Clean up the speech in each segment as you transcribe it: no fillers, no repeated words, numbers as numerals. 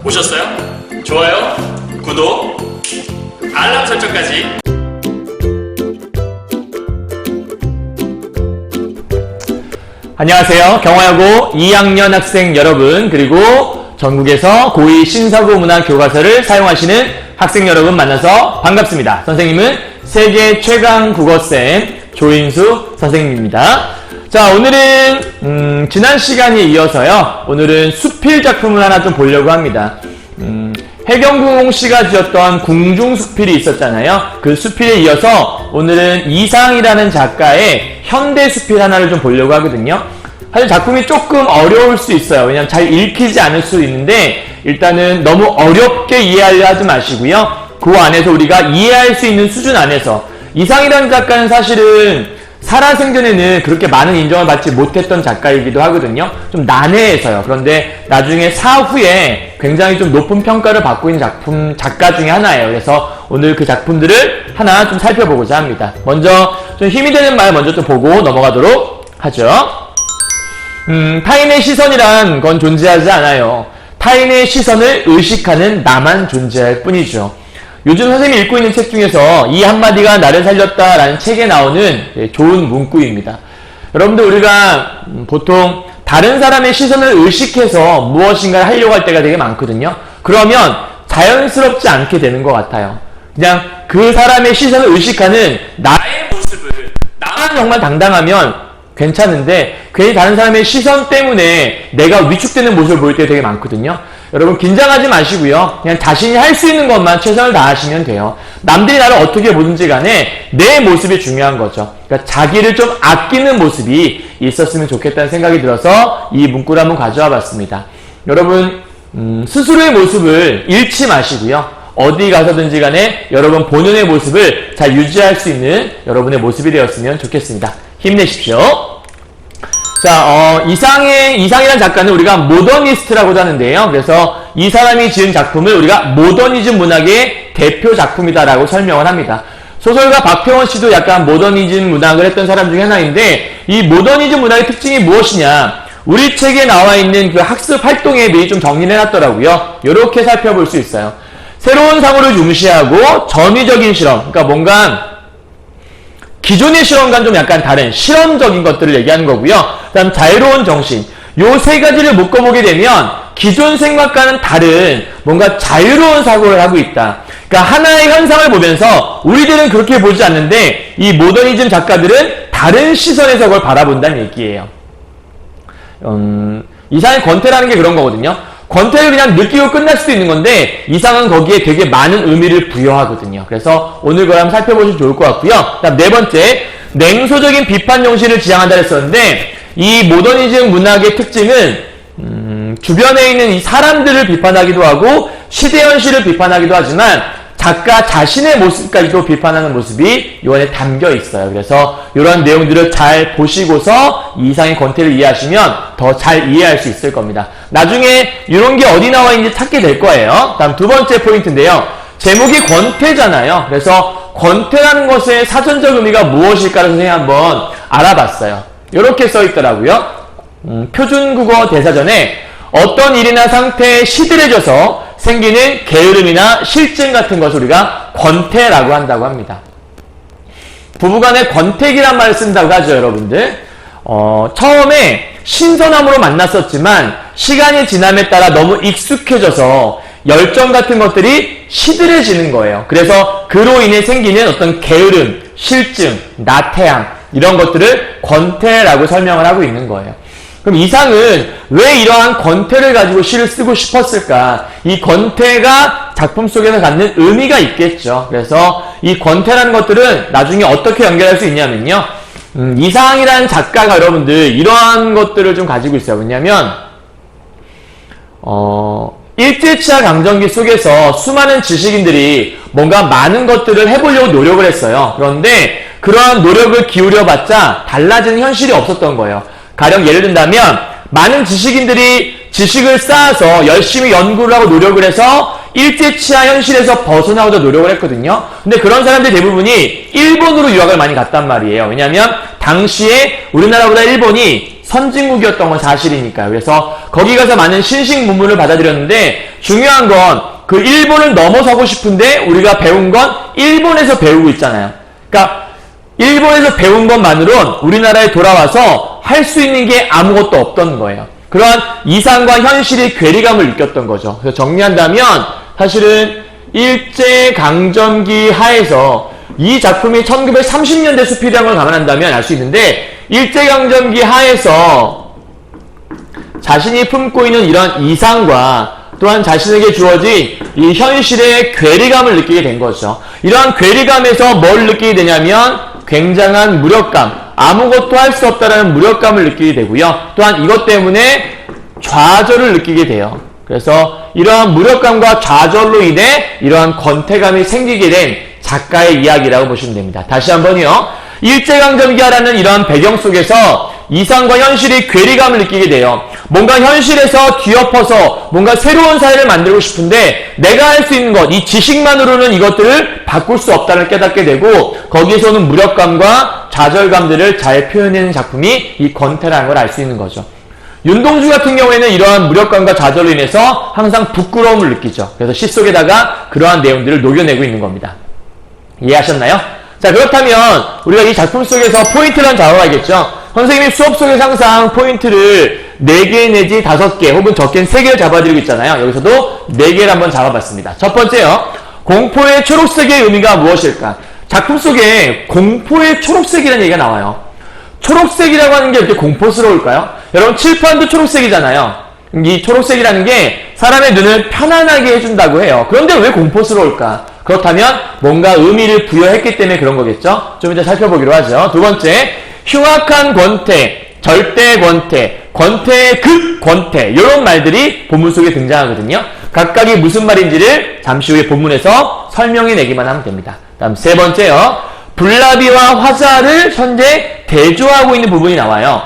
보셨어요? 좋아요, 구독, 알람 설정까지. 안녕하세요. 경화여고 2학년 학생 여러분, 그리고 전국에서 고2 신사고 문화 교과서를 사용하시는 학생 여러분 만나서 반갑습니다. 선생님은 세계 최강 국어쌤 조인수 선생님입니다. 자, 오늘은 지난 시간에 이어서요, 오늘은 수필 작품을 하나 좀 보려고 합니다. 해경궁 씨가 지었던 궁중수필이 있었잖아요. 그 수필에 이어서 오늘은 이상이라는 작가의 현대수필 하나를 좀 보려고 하거든요. 사실 작품이 조금 어려울 수 있어요. 왜냐면 잘 읽히지 않을 수 있는데, 일단은 너무 어렵게 이해하려 하지 마시고요. 그 안에서 우리가 이해할 수 있는 수준 안에서, 이상이라는 작가는 사실은 살아생전에는 그렇게 많은 인정을 받지 못했던 작가이기도 하거든요. 좀 난해해서요. 그런데 나중에 사후에 굉장히 좀 높은 평가를 받고 있는 작가 중에 하나예요. 그래서 오늘 그 작품들을 하나 좀 살펴보고자 합니다. 먼저 좀 힘이 되는 말 먼저 좀 보고 넘어가도록 하죠. 타인의 시선이란 건 존재하지 않아요. 타인의 시선을 의식하는 나만 존재할 뿐이죠. 요즘 선생님이 읽고 있는 책 중에서 이 한마디가 나를 살렸다라는 책에 나오는 좋은 문구입니다. 여러분들, 우리가 보통 다른 사람의 시선을 의식해서 무엇인가를 하려고 할 때가 되게 많거든요. 그러면 자연스럽지 않게 되는 것 같아요. 그냥 그 사람의 시선을 의식하는 나의 모습을, 나만 정말 당당하면 괜찮은데 괜히 다른 사람의 시선 때문에 내가 위축되는 모습을 보일 때 되게 많거든요. 여러분, 긴장하지 마시고요. 그냥 자신이 할 수 있는 것만 최선을 다하시면 돼요. 남들이 나를 어떻게 보든지 간에 내 모습이 중요한 거죠. 그러니까 자기를 좀 아끼는 모습이 있었으면 좋겠다는 생각이 들어서 이 문구를 한번 가져와 봤습니다. 여러분, 스스로의 모습을 잃지 마시고요. 어디 가서든지 간에 여러분 본연의 모습을 잘 유지할 수 있는 여러분의 모습이 되었으면 좋겠습니다. 힘내십시오. 자, 이상이라는 작가는 우리가 모더니스트라고도 하는데요. 그래서 이 사람이 지은 작품을 우리가 모더니즘 문학의 대표 작품이다라고 설명을 합니다. 소설가 박평원 씨도 약간 모더니즘 문학을 했던 사람 중에 하나인데, 이 모더니즘 문학의 특징이 무엇이냐? 우리 책에 나와 있는 그 학습 활동에 미리 좀 정리를 해놨더라고요. 이렇게 살펴볼 수 있어요. 새로운 사고를 중시하고 전위적인 실험, 그러니까 뭔가 기존의 실험과는 좀 약간 다른 실험적인 것들을 얘기하는 거고요. 그 다음 자유로운 정신. 요 세 가지를 묶어보게 되면 기존 생각과는 다른 뭔가 자유로운 사고를 하고 있다. 그러니까 하나의 현상을 보면서 우리들은 그렇게 보지 않는데 이 모더니즘 작가들은 다른 시선에서 그걸 바라본다는 얘기예요. 이상의 권태라는 게 그런 거거든요. 권태를 그냥 느끼고 끝날 수도 있는 건데 이상은 거기에 되게 많은 의미를 부여하거든요. 그래서 오늘 그걸 한번 살펴보시면 좋을 것 같고요. 그다음 네 번째, 냉소적인 비판 정신을 지향한다 했었는데, 이 모더니즘 문학의 특징은 주변에 있는 이 사람들을 비판하기도 하고 시대 현실을 비판하기도 하지만 작가 자신의 모습까지도 비판하는 모습이 이 안에 담겨 있어요. 그래서 이런 내용들을 잘 보시고서 이 이상의 권태를 이해하시면 더 잘 이해할 수 있을 겁니다. 나중에 이런 게 어디 나와 있는지 찾게 될 거예요. 다음 두 번째 포인트인데요. 제목이 권태잖아요. 그래서 권태라는 것의 사전적 의미가 무엇일까를 선생님이 한번 알아봤어요. 이렇게 써 있더라고요. 표준국어 대사전에 어떤 일이나 상태에 시들해져서 생기는 게으름이나 실증 같은 것을 우리가 권태라고 한다고 합니다. 부부간에 권태기란 말을 쓴다고 하죠, 여러분들. 처음에 신선함으로 만났었지만 시간이 지남에 따라 너무 익숙해져서 열정 같은 것들이 시들해지는 거예요. 그래서 그로 인해 생기는 어떤 게으름, 실증, 나태함, 이런 것들을 권태라고 설명을 하고 있는 거예요. 그럼 이상은 왜 이러한 권태를 가지고 시를 쓰고 싶었을까? 이 권태가 작품 속에서 갖는 의미가 있겠죠. 그래서 이 권태라는 것들은 나중에 어떻게 연결할 수 있냐면요. 이상이라는 작가가 여러분들 이러한 것들을 좀 가지고 있어요. 왜냐면 일제치하 강점기 속에서 수많은 지식인들이 뭔가 많은 것들을 해보려고 노력을 했어요. 그런데 그러한 노력을 기울여봤자 달라지는 현실이 없었던 거예요. 가령 예를 든다면 많은 지식인들이 지식을 쌓아서 열심히 연구를 하고 노력을 해서 일제치하 현실에서 벗어나고자 노력을 했거든요. 근데 그런 사람들 대부분이 일본으로 유학을 많이 갔단 말이에요. 왜냐하면 당시에 우리나라보다 일본이 선진국이었던 건 사실이니까요. 그래서 거기 가서 많은 신식 문물을 받아들였는데 중요한 건 그 일본을 넘어서고 싶은데 우리가 배운 건 일본에서 배우고 있잖아요. 그러니까 일본에서 배운 것만으론 우리나라에 돌아와서 할 수 있는 게 아무것도 없던 거예요. 그러한 이상과 현실의 괴리감을 느꼈던 거죠. 그래서 정리한다면 사실은 일제강점기 하에서 이 작품이 1930년대 수필이라는 걸 감안한다면 알 수 있는데 일제강점기 하에서 자신이 품고 있는 이런 이상과 또한 자신에게 주어진 이 현실의 괴리감을 느끼게 된 거죠. 이러한 괴리감에서 뭘 느끼게 되냐면 굉장한 무력감, 아무것도 할 수 없다는 무력감을 느끼게 되고요. 또한 이것 때문에 좌절을 느끼게 돼요. 그래서 이러한 무력감과 좌절로 인해 이러한 권태감이 생기게 된 작가의 이야기라고 보시면 됩니다. 다시 한번요. 일제강점기라는 이러한 배경 속에서 이상과 현실의 괴리감을 느끼게 돼요. 뭔가 현실에서 뒤엎어서 뭔가 새로운 사회를 만들고 싶은데 내가 할 수 있는 것, 이 지식만으로는 이것들을 바꿀 수 없다는 깨닫게 되고 거기에서 오는 무력감과 좌절감들을 잘 표현하는 작품이 이 권태라는 걸 알 수 있는 거죠. 윤동주 같은 경우에는 이러한 무력감과 좌절로 인해서 항상 부끄러움을 느끼죠. 그래서 시 속에다가 그러한 내용들을 녹여내고 있는 겁니다. 이해하셨나요? 자, 그렇다면 우리가 이 작품 속에서 포인트를 한번 잡아봐야겠죠. 선생님이 수업 속에서 항상 포인트를 4개 내지 5개 혹은 적게는 3개를 잡아드리고 있잖아요. 여기서도 4개를 한번 잡아봤습니다. 첫 번째요. 공포의 초록색의 의미가 무엇일까? 작품 속에 공포의 초록색이라는 얘기가 나와요. 초록색이라고 하는 게 이렇게 공포스러울까요? 여러분 칠판도 초록색이잖아요. 이 초록색이라는 게 사람의 눈을 편안하게 해준다고 해요. 그런데 왜 공포스러울까? 그렇다면 뭔가 의미를 부여했기 때문에 그런 거겠죠? 좀 이따 살펴보기로 하죠. 두 번째, 흉악한 권태, 절대 권태, 권태의 극 권태 이런 말들이 본문 속에 등장하거든요. 각각이 무슨 말인지를 잠시 후에 본문에서 설명해 내기만 하면 됩니다. 다음 세 번째요. 불나비와 화자를 현재 대조하고 있는 부분이 나와요.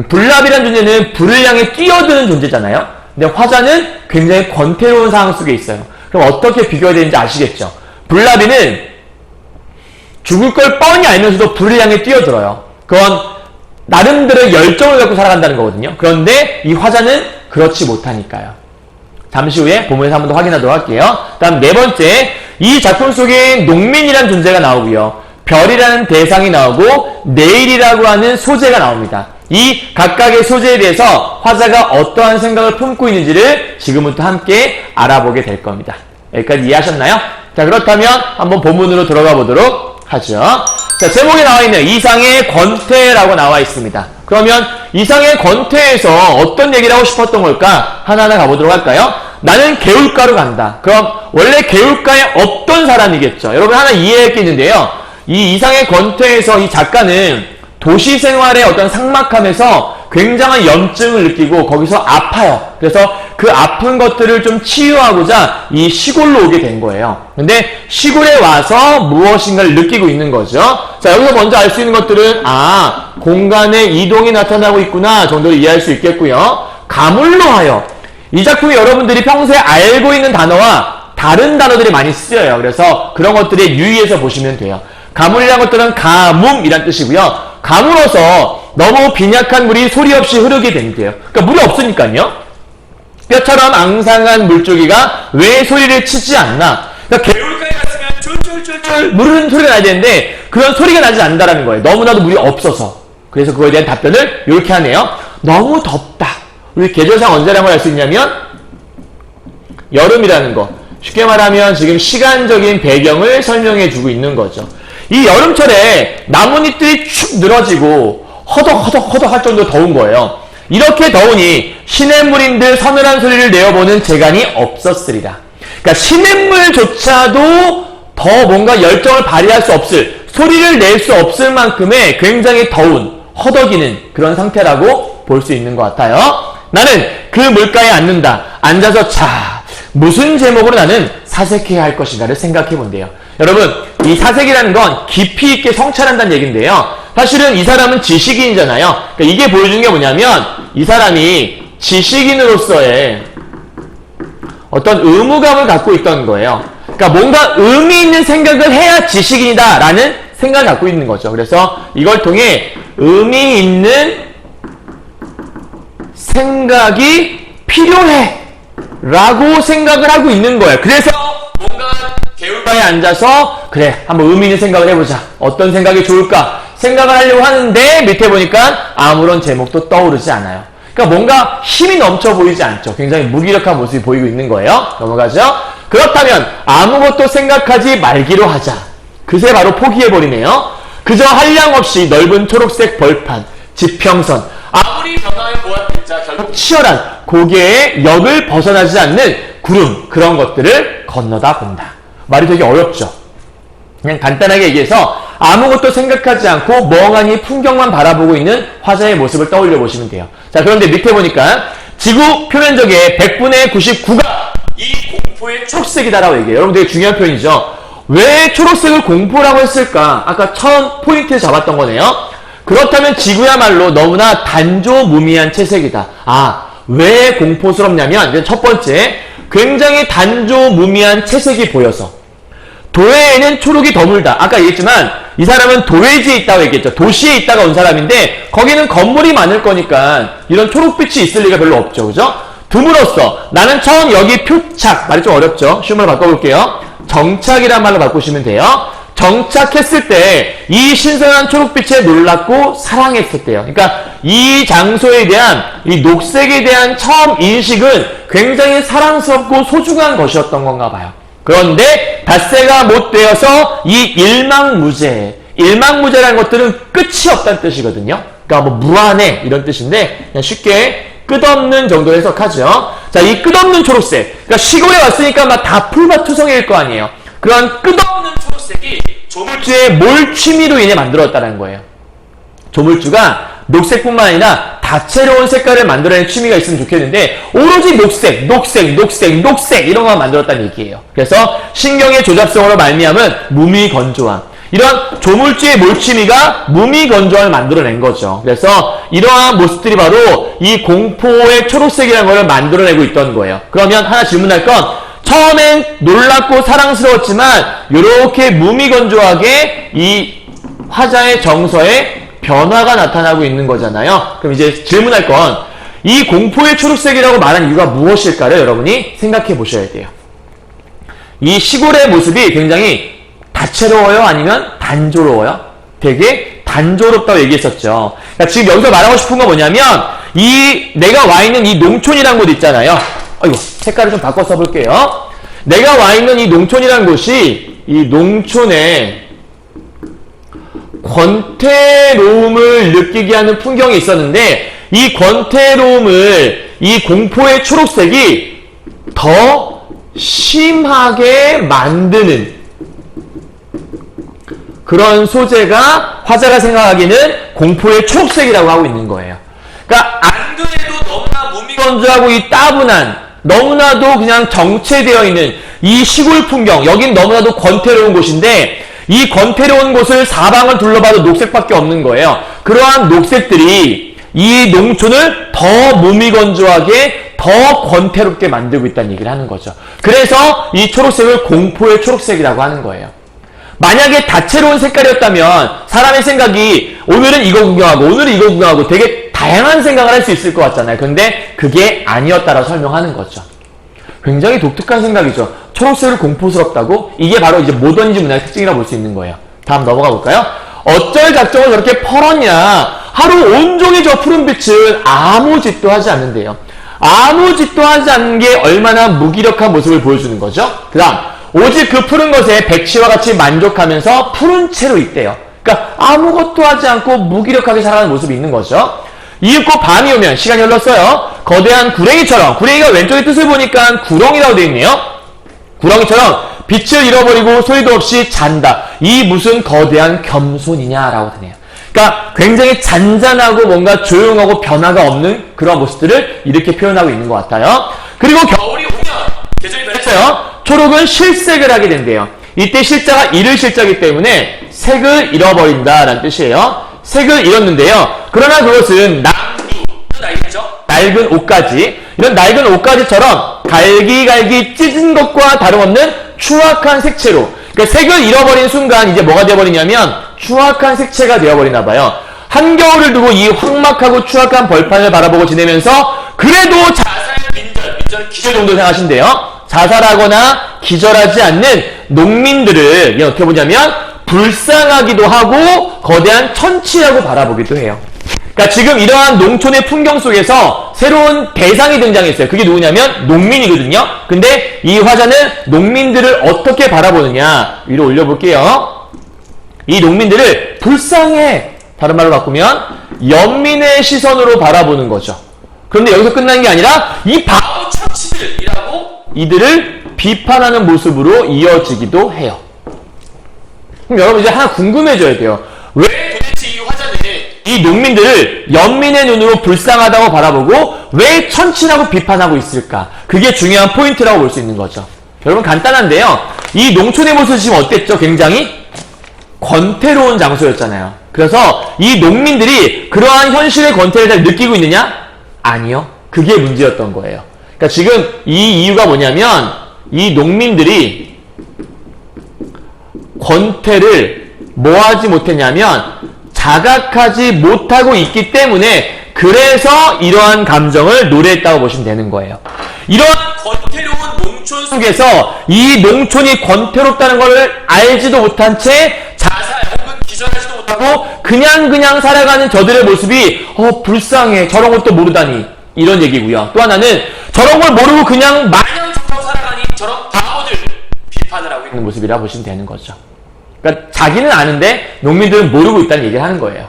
불나비란 존재는 불을 향해 뛰어드는 존재잖아요. 근데 화자는 굉장히 권태로운 상황 속에 있어요. 그럼 어떻게 비교해야 되는지 아시겠죠? 불나비는 죽을 걸 뻔히 알면서도 불을 향해 뛰어들어요. 그건 나름대로의 열정을 갖고 살아간다는 거거든요. 그런데 이 화자는 그렇지 못하니까요. 잠시 후에 본문에서 한 번 더 확인하도록 할게요. 다음 네 번째, 이 작품 속에 농민이라는 존재가 나오고요. 별이라는 대상이 나오고 내일이라고 하는 소재가 나옵니다. 이 각각의 소재에 대해서 화자가 어떠한 생각을 품고 있는지를 지금부터 함께 알아보게 될 겁니다. 여기까지 이해하셨나요? 자, 그렇다면 한번 본문으로 들어가 보도록 하죠. 자, 제목에 나와 있는 이상의 권태라고 나와 있습니다. 그러면 이상의 권태에서 어떤 얘기를 하고 싶었던 걸까? 하나하나 가보도록 할까요? 나는 개울가로 간다. 그럼 원래 개울가에 없던 사람이겠죠. 여러분 하나 이해할 게 있는데요. 이 이상의 권태에서 이 작가는 도시 생활의 어떤 삭막함에서 굉장한 염증을 느끼고 거기서 아파요. 그래서 그 아픈 것들을 좀 치유하고자 이 시골로 오게 된 거예요. 근데 시골에 와서 무엇인가를 느끼고 있는 거죠. 자, 여기서 먼저 알 수 있는 것들은 공간의 이동이 나타나고 있구나 정도로 이해할 수 있겠고요. 가물로 하여, 이 작품이 여러분들이 평소에 알고 있는 단어와 다른 단어들이 많이 쓰여요. 그래서 그런 것들에 유의해서 보시면 돼요. 가물이라는 것들은 가뭄이란 뜻이고요. 가물어서 너무 빈약한 물이 소리 없이 흐르게 된대요. 그러니까 물이 없으니까요. 뼈처럼 앙상한 물줄기가 왜 소리를 치지 않나? 그러니까 개울가에 갔으면 쫄쫄쫄쫄 물 흐르는 소리가 나야 되는데 그런 소리가 나지 않는다는 거예요. 너무나도 물이 없어서. 그래서 그거에 대한 답변을 이렇게 하네요. 너무 덥다. 우리 계절상 언제라고 할 수 있냐면 여름이라는 거. 쉽게 말하면 지금 시간적인 배경을 설명해 주고 있는 거죠. 이 여름철에 나뭇잎들이 축 늘어지고 허덕허덕 할 정도로 더운 거예요. 이렇게 더우니 시냇물인들 서늘한 소리를 내어보는 재간이 없었으리라. 그러니까 시냇물조차도 더 뭔가 열정을 발휘할 수 없을, 소리를 낼 수 없을 만큼의 굉장히 더운, 허덕이는 그런 상태라고 볼 수 있는 것 같아요. 나는 그 물가에 앉는다. 앉아서 무슨 제목으로 나는 사색해야 할 것인가를 생각해 본대요. 여러분, 이 사색이라는 건 깊이 있게 성찰한다는 얘기인데요. 사실은 이 사람은 지식인이잖아요. 그러니까 이게 보여주는 게 뭐냐면 이 사람이 지식인으로서의 어떤 의무감을 갖고 있던 거예요. 그러니까 뭔가 의미 있는 생각을 해야 지식인이다라는 생각을 갖고 있는 거죠. 그래서 이걸 통해 의미 있는 생각이 필요해 라고 생각을 하고 있는 거예요. 그래서 뭔가 개울바에 앉아서 그래 한번 의미 있는 생각을 해보자. 어떤 생각이 좋을까 생각을 하려고 하는데 밑에 보니까 아무런 제목도 떠오르지 않아요. 그러니까 뭔가 힘이 넘쳐 보이지 않죠. 굉장히 무기력한 모습이 보이고 있는 거예요. 넘어가죠. 그렇다면 아무것도 생각하지 말기로 하자. 그새 바로 포기해버리네요. 그저 한량없이 넓은 초록색 벌판, 지평선, 아무리 변화해 보았자 결국 치열한 고개의 역을 벗어나지 않는 구름, 그런 것들을 건너다 본다. 말이 되게 어렵죠. 그냥 간단하게 얘기해서 아무것도 생각하지 않고 멍하니 풍경만 바라보고 있는 화자의 모습을 떠올려 보시면 돼요. 자, 그런데 밑에 보니까 지구 표면적의 100분의 99가 이 공포의 초록색이다라고 얘기해요. 여러분 되게 중요한 표현이죠. 왜 초록색을 공포라고 했을까? 아까 처음 포인트 잡았던 거네요. 그렇다면 지구야말로 너무나 단조무미한 채색이다. 아, 왜 공포스럽냐면 첫 번째, 굉장히 단조무미한 채색이 보여서. 도해에는 초록이 드물다. 아까 얘기했지만 이 사람은 도회지에 있다고 얘기했죠. 도시에 있다가 온 사람인데 거기는 건물이 많을 거니까 이런 초록빛이 있을 리가 별로 없죠. 그죠? 드물었어. 나는 처음 여기 표착, 말이 좀 어렵죠? 쉬운 말로 바꿔볼게요. 정착이란 말로 바꾸시면 돼요. 정착했을 때 이 신선한 초록빛에 놀랐고 사랑했을 때요. 그러니까 이 장소에 대한 이 녹색에 대한 처음 인식은 굉장히 사랑스럽고 소중한 것이었던 건가 봐요. 그런데 닷새가 못 되어서 이 일망무제라는 것들은 끝이 없다는 뜻이거든요. 그러니까 뭐 무한해 이런 뜻인데 그냥 쉽게 끝없는 정도로 해석하죠. 자, 이 끝없는 초록색. 그러니까 시골에 왔으니까 막 다 풀밭 투성이일 거 아니에요. 그런 끝없는 초록색이 조물주의 몰취미로 인해 만들어졌다는 거예요. 조물주가 녹색뿐만 아니라 다채로운 색깔을 만들어내는 취미가 있으면 좋겠는데 오로지 녹색 이런 것만 만들었다는 얘기예요. 그래서 신경의 조잡성으로 말미암은 무미건조함. 이런 조물주의 몰취미가 무미건조함을 만들어낸 거죠. 그래서 이러한 모습들이 바로 이 공포의 초록색이라는 걸 만들어내고 있던 거예요. 그러면 하나 질문할 건 처음엔 놀랍고 사랑스러웠지만 이렇게 무미건조하게 이 화자의 정서에 변화가 나타나고 있는 거잖아요. 그럼 이제 질문할 건 이 공포의 초록색이라고 말한 이유가 무엇일까를 여러분이 생각해 보셔야 돼요. 이 시골의 모습이 굉장히 다채로워요? 아니면 단조로워요? 되게 단조롭다고 얘기했었죠. 그러니까 지금 여기서 말하고 싶은 건 뭐냐면 내가 와 있는 이 농촌이라는 곳 있잖아요. 아이고, 색깔을 좀 바꿔 써볼게요. 내가 와 있는 이 농촌이라는 곳이 이 농촌에 권태로움을 느끼게 하는 풍경이 있었는데 이 권태로움을 이 공포의 초록색이 더 심하게 만드는 그런 소재가 화자가 생각하기에는 공포의 초록색이라고 하고 있는 거예요. 그러니까 안 그래도 너무나 무미건조하고 이 따분한 너무나도 그냥 정체되어 있는 이 시골 풍경, 여긴 너무나도 권태로운 곳인데 이 권태로운 곳을 사방을 둘러봐도 녹색밖에 없는 거예요. 그러한 녹색들이 이 농촌을 더 무미건조하게 더 권태롭게 만들고 있다는 얘기를 하는 거죠. 그래서 이 초록색을 공포의 초록색이라고 하는 거예요. 만약에 다채로운 색깔이었다면 사람의 생각이 오늘은 이거 구경하고 오늘은 이거 구경하고 되게 다양한 생각을 할 수 있을 것 같잖아요. 근데 그게 아니었다라고 설명하는 거죠. 굉장히 독특한 생각이죠. 초록색을 공포스럽다고? 이게 바로 이제 모더니즘 문화의 특징이라고 볼 수 있는 거예요. 다음 넘어가 볼까요? 어쩔 작정을 저렇게 펄었냐? 하루 온종일 저 푸른빛은 아무 짓도 하지 않는데요. 아무 짓도 하지 않는 게 얼마나 무기력한 모습을 보여주는 거죠? 그 다음, 오직 그 푸른 것에 백치와 같이 만족하면서 푸른 채로 있대요. 그러니까 아무것도 하지 않고 무기력하게 살아가는 모습이 있는 거죠. 이윽고 밤이 오면 시간이 흘렀어요. 거대한 구렁이처럼, 구렁이가 왼쪽의 뜻을 보니까 구렁이라고 되어 있네요. 구렁이처럼 빛을 잃어버리고 소리도 없이 잔다. 이 무슨 거대한 겸손이냐라고 되네요. 그러니까 굉장히 잔잔하고 뭔가 조용하고 변화가 없는 그런 모습들을 이렇게 표현하고 있는 것 같아요. 그리고 겨울이 오면 계절이 변했어요. 초록은 실색을 하게 된대요. 이때 실자가 잃을 실자이기 때문에 색을 잃어버린다라는 뜻이에요. 색을 잃었는데요. 그러나 그것은 낡은 옷가지, 이런 낡은 옷가지처럼 갈기갈기 찢은 것과 다름없는 추악한 색채로, 그러니까 색을 잃어버린 순간 이제 뭐가 되어버리냐면 추악한 색채가 되어버리나 봐요. 한겨울을 두고 이 황막하고 추악한 벌판을 바라보고 지내면서 그래도 자살, 민절, 기절 정도 생각하시면 돼요. 자살하거나 기절하지 않는 농민들을 어떻게 보냐면 불쌍하기도 하고 거대한 천치라고 바라보기도 해요. 그러니까 지금 이러한 농촌의 풍경 속에서 새로운 대상이 등장했어요. 그게 누구냐면 농민이거든요. 근데 이 화자는 농민들을 어떻게 바라보느냐, 위로 올려볼게요. 이 농민들을 불쌍해, 다른 말로 바꾸면 연민의 시선으로 바라보는 거죠. 그런데 여기서 끝난 게 아니라 이 바보 천치들이라고 이들을 비판하는 모습으로 이어지기도 해요. 그럼 여러분 이제 하나 궁금해져야 돼요. 왜 도대체 이 화자는 이 농민들을 연민의 눈으로 불쌍하다고 바라보고 왜 천치라고 비판하고 있을까? 그게 중요한 포인트라고 볼 수 있는 거죠. 여러분 간단한데요. 이 농촌의 모습이 지금 어땠죠? 굉장히 권태로운 장소였잖아요. 그래서 이 농민들이 그러한 현실의 권태를 잘 느끼고 있느냐? 아니요. 그게 문제였던 거예요. 그러니까 지금 이 이유가 뭐냐면 이 농민들이 권태를 뭐 하지 못했냐면 자각하지 못하고 있기 때문에 그래서 이러한 감정을 노래했다고 보시면 되는 거예요. 이러한 권태로운 농촌 속에서 이 농촌이 권태롭다는 걸 알지도 못한 채 자살 혹은 기절하지도 못하고 그냥 살아가는 저들의 모습이 불쌍해, 저런 것도 모르다니, 이런 얘기고요. 또 하나는 저런 걸 모르고 그냥 마냥처럼 살아가니 저런 바보들 비판을 하고 있는 모습이라 보시면 되는 거죠. 그러니까 자기는 아는데 농민들은 모르고 있다는 얘기를 하는 거예요.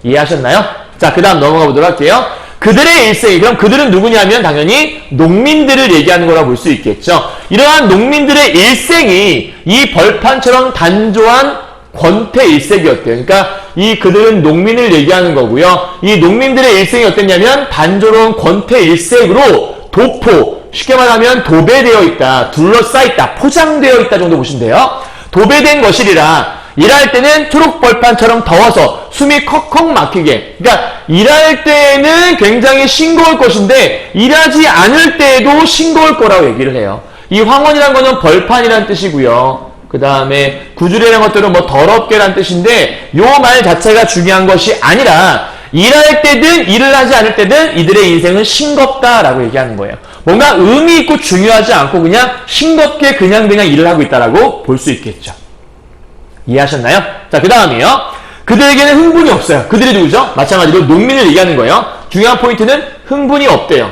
이해하셨나요? 자, 그 다음 넘어가 보도록 할게요. 그들의 일생이, 그럼 그들은 누구냐면 당연히 농민들을 얘기하는 거라고 볼 수 있겠죠. 이러한 농민들의 일생이 이 벌판처럼 단조한 권태 일색이었대요. 그러니까 그들은 농민을 얘기하는 거고요. 이 농민들의 일생이 어땠냐면 단조로운 권태 일색으로 도포, 쉽게 말하면 도배되어 있다, 둘러싸있다, 포장되어 있다 정도 보시면 돼요. 도배된 것이라 일할 때는 초록벌판처럼 더워서 숨이 컥컥 막히게, 그러니까 일할 때는 굉장히 싱거울 것인데 일하지 않을 때에도 싱거울 거라고 얘기를 해요. 이 황혼이란 거는 벌판이란 뜻이고요. 그 다음에 구주례라는 것들은 뭐 더럽게란 뜻인데 요 말 자체가 중요한 것이 아니라 일할 때든 일을 하지 않을 때든 이들의 인생은 싱겁다라고 얘기하는 거예요. 뭔가 의미 있고 중요하지 않고 그냥 싱겁게 그냥 일을 하고 있다라고 볼 수 있겠죠. 이해하셨나요? 자, 그 다음이요. 그들에게는 흥분이 없어요. 그들이 누구죠? 마찬가지로 농민을 얘기하는 거예요. 중요한 포인트는 흥분이 없대요.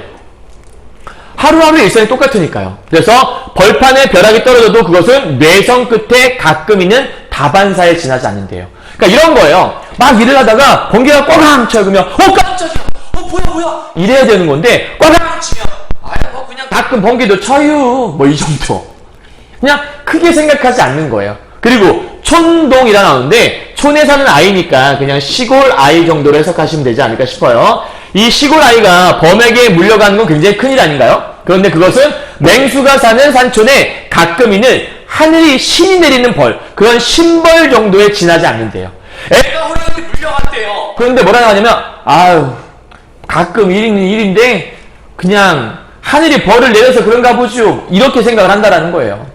하루하루 일상이 똑같으니까요. 그래서 벌판에 벼락이 떨어져도 그것은 뇌성 끝에 가끔 있는 다반사에 지나지 않는데요. 그러니까 이런 거예요. 막 일을 하다가 번개가 꽝 쳐요. 그러면 깜짝이야. 뭐야. 이래야 되는 건데 꽝 치면 그냥 가끔 번개도 쳐요. 뭐 이 정도. 그냥 크게 생각하지 않는 거예요. 그리고 촌동이라 나오는데 촌에 사는 아이니까 그냥 시골 아이 정도로 해석하시면 되지 않을까 싶어요. 이 시골 아이가 범에게 물려가는 건 굉장히 큰일 아닌가요? 그런데 그것은 맹수가 사는 산촌에 가끔 있는 하늘이 신이 내리는 벌, 그런 신벌 정도에 지나지 않는데요. 애가 호랑이한테 물려갔대요. 그런데 뭐라고 하냐면 가끔 일은 일인데 그냥 하늘이 벌을 내려서 그런가 보죠. 이렇게 생각을 한다라는 거예요.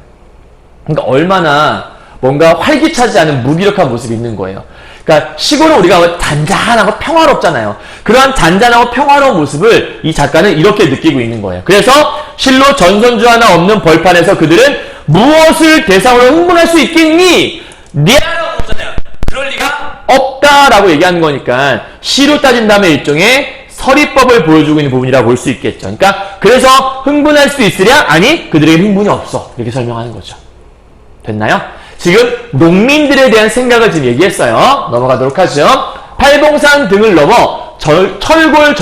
그러니까 얼마나 뭔가 활기차지 않은 무기력한 모습이 있는 거예요. 그러니까 시골은 우리가 잔잔하고 평화롭잖아요. 그러한 잔잔하고 평화로운 모습을 이 작가는 이렇게 느끼고 있는 거예요. 그래서 실로 전선주 하나 없는 벌판에서 그들은 무엇을 대상으로 흥분할 수 있겠니? 니아라고 보잖아요. 그럴 리가 없다라고 얘기하는 거니까 시로 따진다면 일종의 서리법을 보여주고 있는 부분이라고 볼 수 있겠죠. 그러니까 그래서 흥분할 수 있으랴? 아니, 그들에게 흥분이 없어. 이렇게 설명하는 거죠. 됐나요? 지금 농민들에 대한 생각을 지금 얘기했어요. 넘어가도록 하죠. 팔봉산 등을 넘어 철골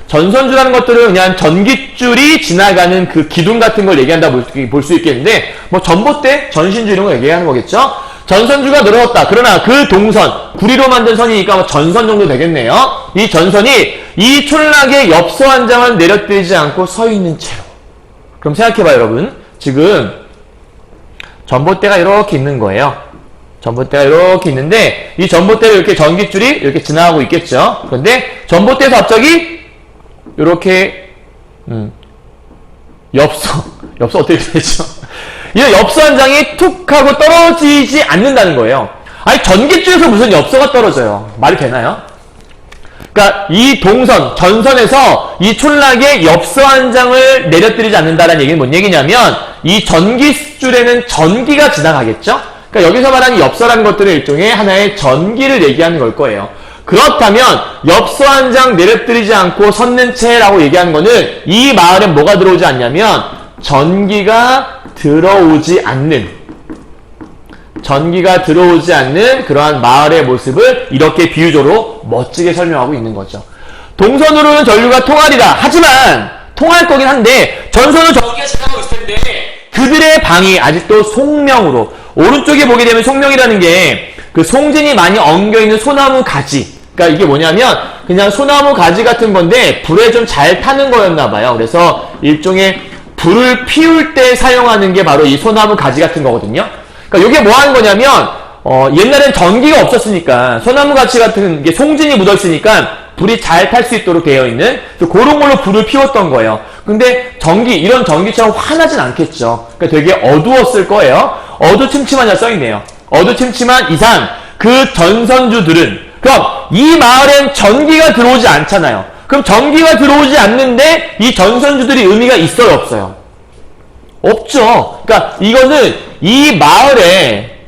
전선주라는 것들은 그냥 전깃줄이 지나가는 그 기둥 같은 걸 얘기한다 볼 수 있겠는데 뭐 전봇대, 전신주 이런 거 얘기하는 거겠죠. 전선주가 늘어섰다. 그러나 그 동선, 구리로 만든 선이니까 뭐 전선 정도 되겠네요. 이 전선이 이 촌락의 엽서 한 장을 내려뜨리지 않고 서 있는 채로. 그럼 생각해봐요, 여러분. 지금 전봇대가 이렇게 있는 거예요. 전봇대가 이렇게 있는데 이 전봇대를 이렇게 전깃줄이 이렇게 지나가고 있겠죠. 그런데 전봇대에서 갑자기 이렇게 엽서 어떻게 되죠? 이 엽서 한 장이 툭 하고 떨어지지 않는다는 거예요. 아니 전깃줄에서 무슨 엽서가 떨어져요? 말이 되나요? 그러니까 이 동선, 전선에서 이 촌락의 엽서 한 장을 내려뜨리지 않는다는 얘기는 뭔 얘기냐면 이 전기줄에는 전기가 지나가겠죠? 그러니까 여기서 말하는 엽서라는 것들은 일종의 하나의 전기를 얘기하는 걸 거예요. 그렇다면 엽서 한 장 내려뜨리지 않고 섰는 채라고 얘기하는 거는 이 마을엔 뭐가 들어오지 않냐면 전기가 들어오지 않는 그러한 마을의 모습을 이렇게 비유적으로 멋지게 설명하고 있는 거죠. 동선으로는 전류가 통하리라. 하지만 통할 거긴 한데 전선으로 전기가 지나가고 있을 텐데 그들의 방이 아직도 송명으로, 오른쪽에 보게 되면 송명이라는 게 그 송진이 많이 엉겨있는 소나무 가지, 그러니까 이게 뭐냐면 그냥 소나무 가지 같은 건데 불에 좀 잘 타는 거였나 봐요. 그래서 일종의 불을 피울 때 사용하는 게 바로 이 소나무 가지 같은 거거든요. 그러니까 이게 뭐 하는 거냐면 옛날엔 전기가 없었으니까 소나무 가지 같은 게 송진이 묻었으니까 불이 잘 탈 수 있도록 되어 있는 그런 걸로 불을 피웠던 거예요. 근데 이런 전기처럼 환하진 않겠죠. 그러니까 되게 어두웠을 거예요. 어두침침하냐 써있네요. 어두침침한 이상 그 전선주들은, 그럼 이 마을엔 전기가 들어오지 않잖아요. 그럼 전기가 들어오지 않는데 이 전선주들이 의미가 있어요, 없어요? 없죠. 그러니까 이거는 이 마을에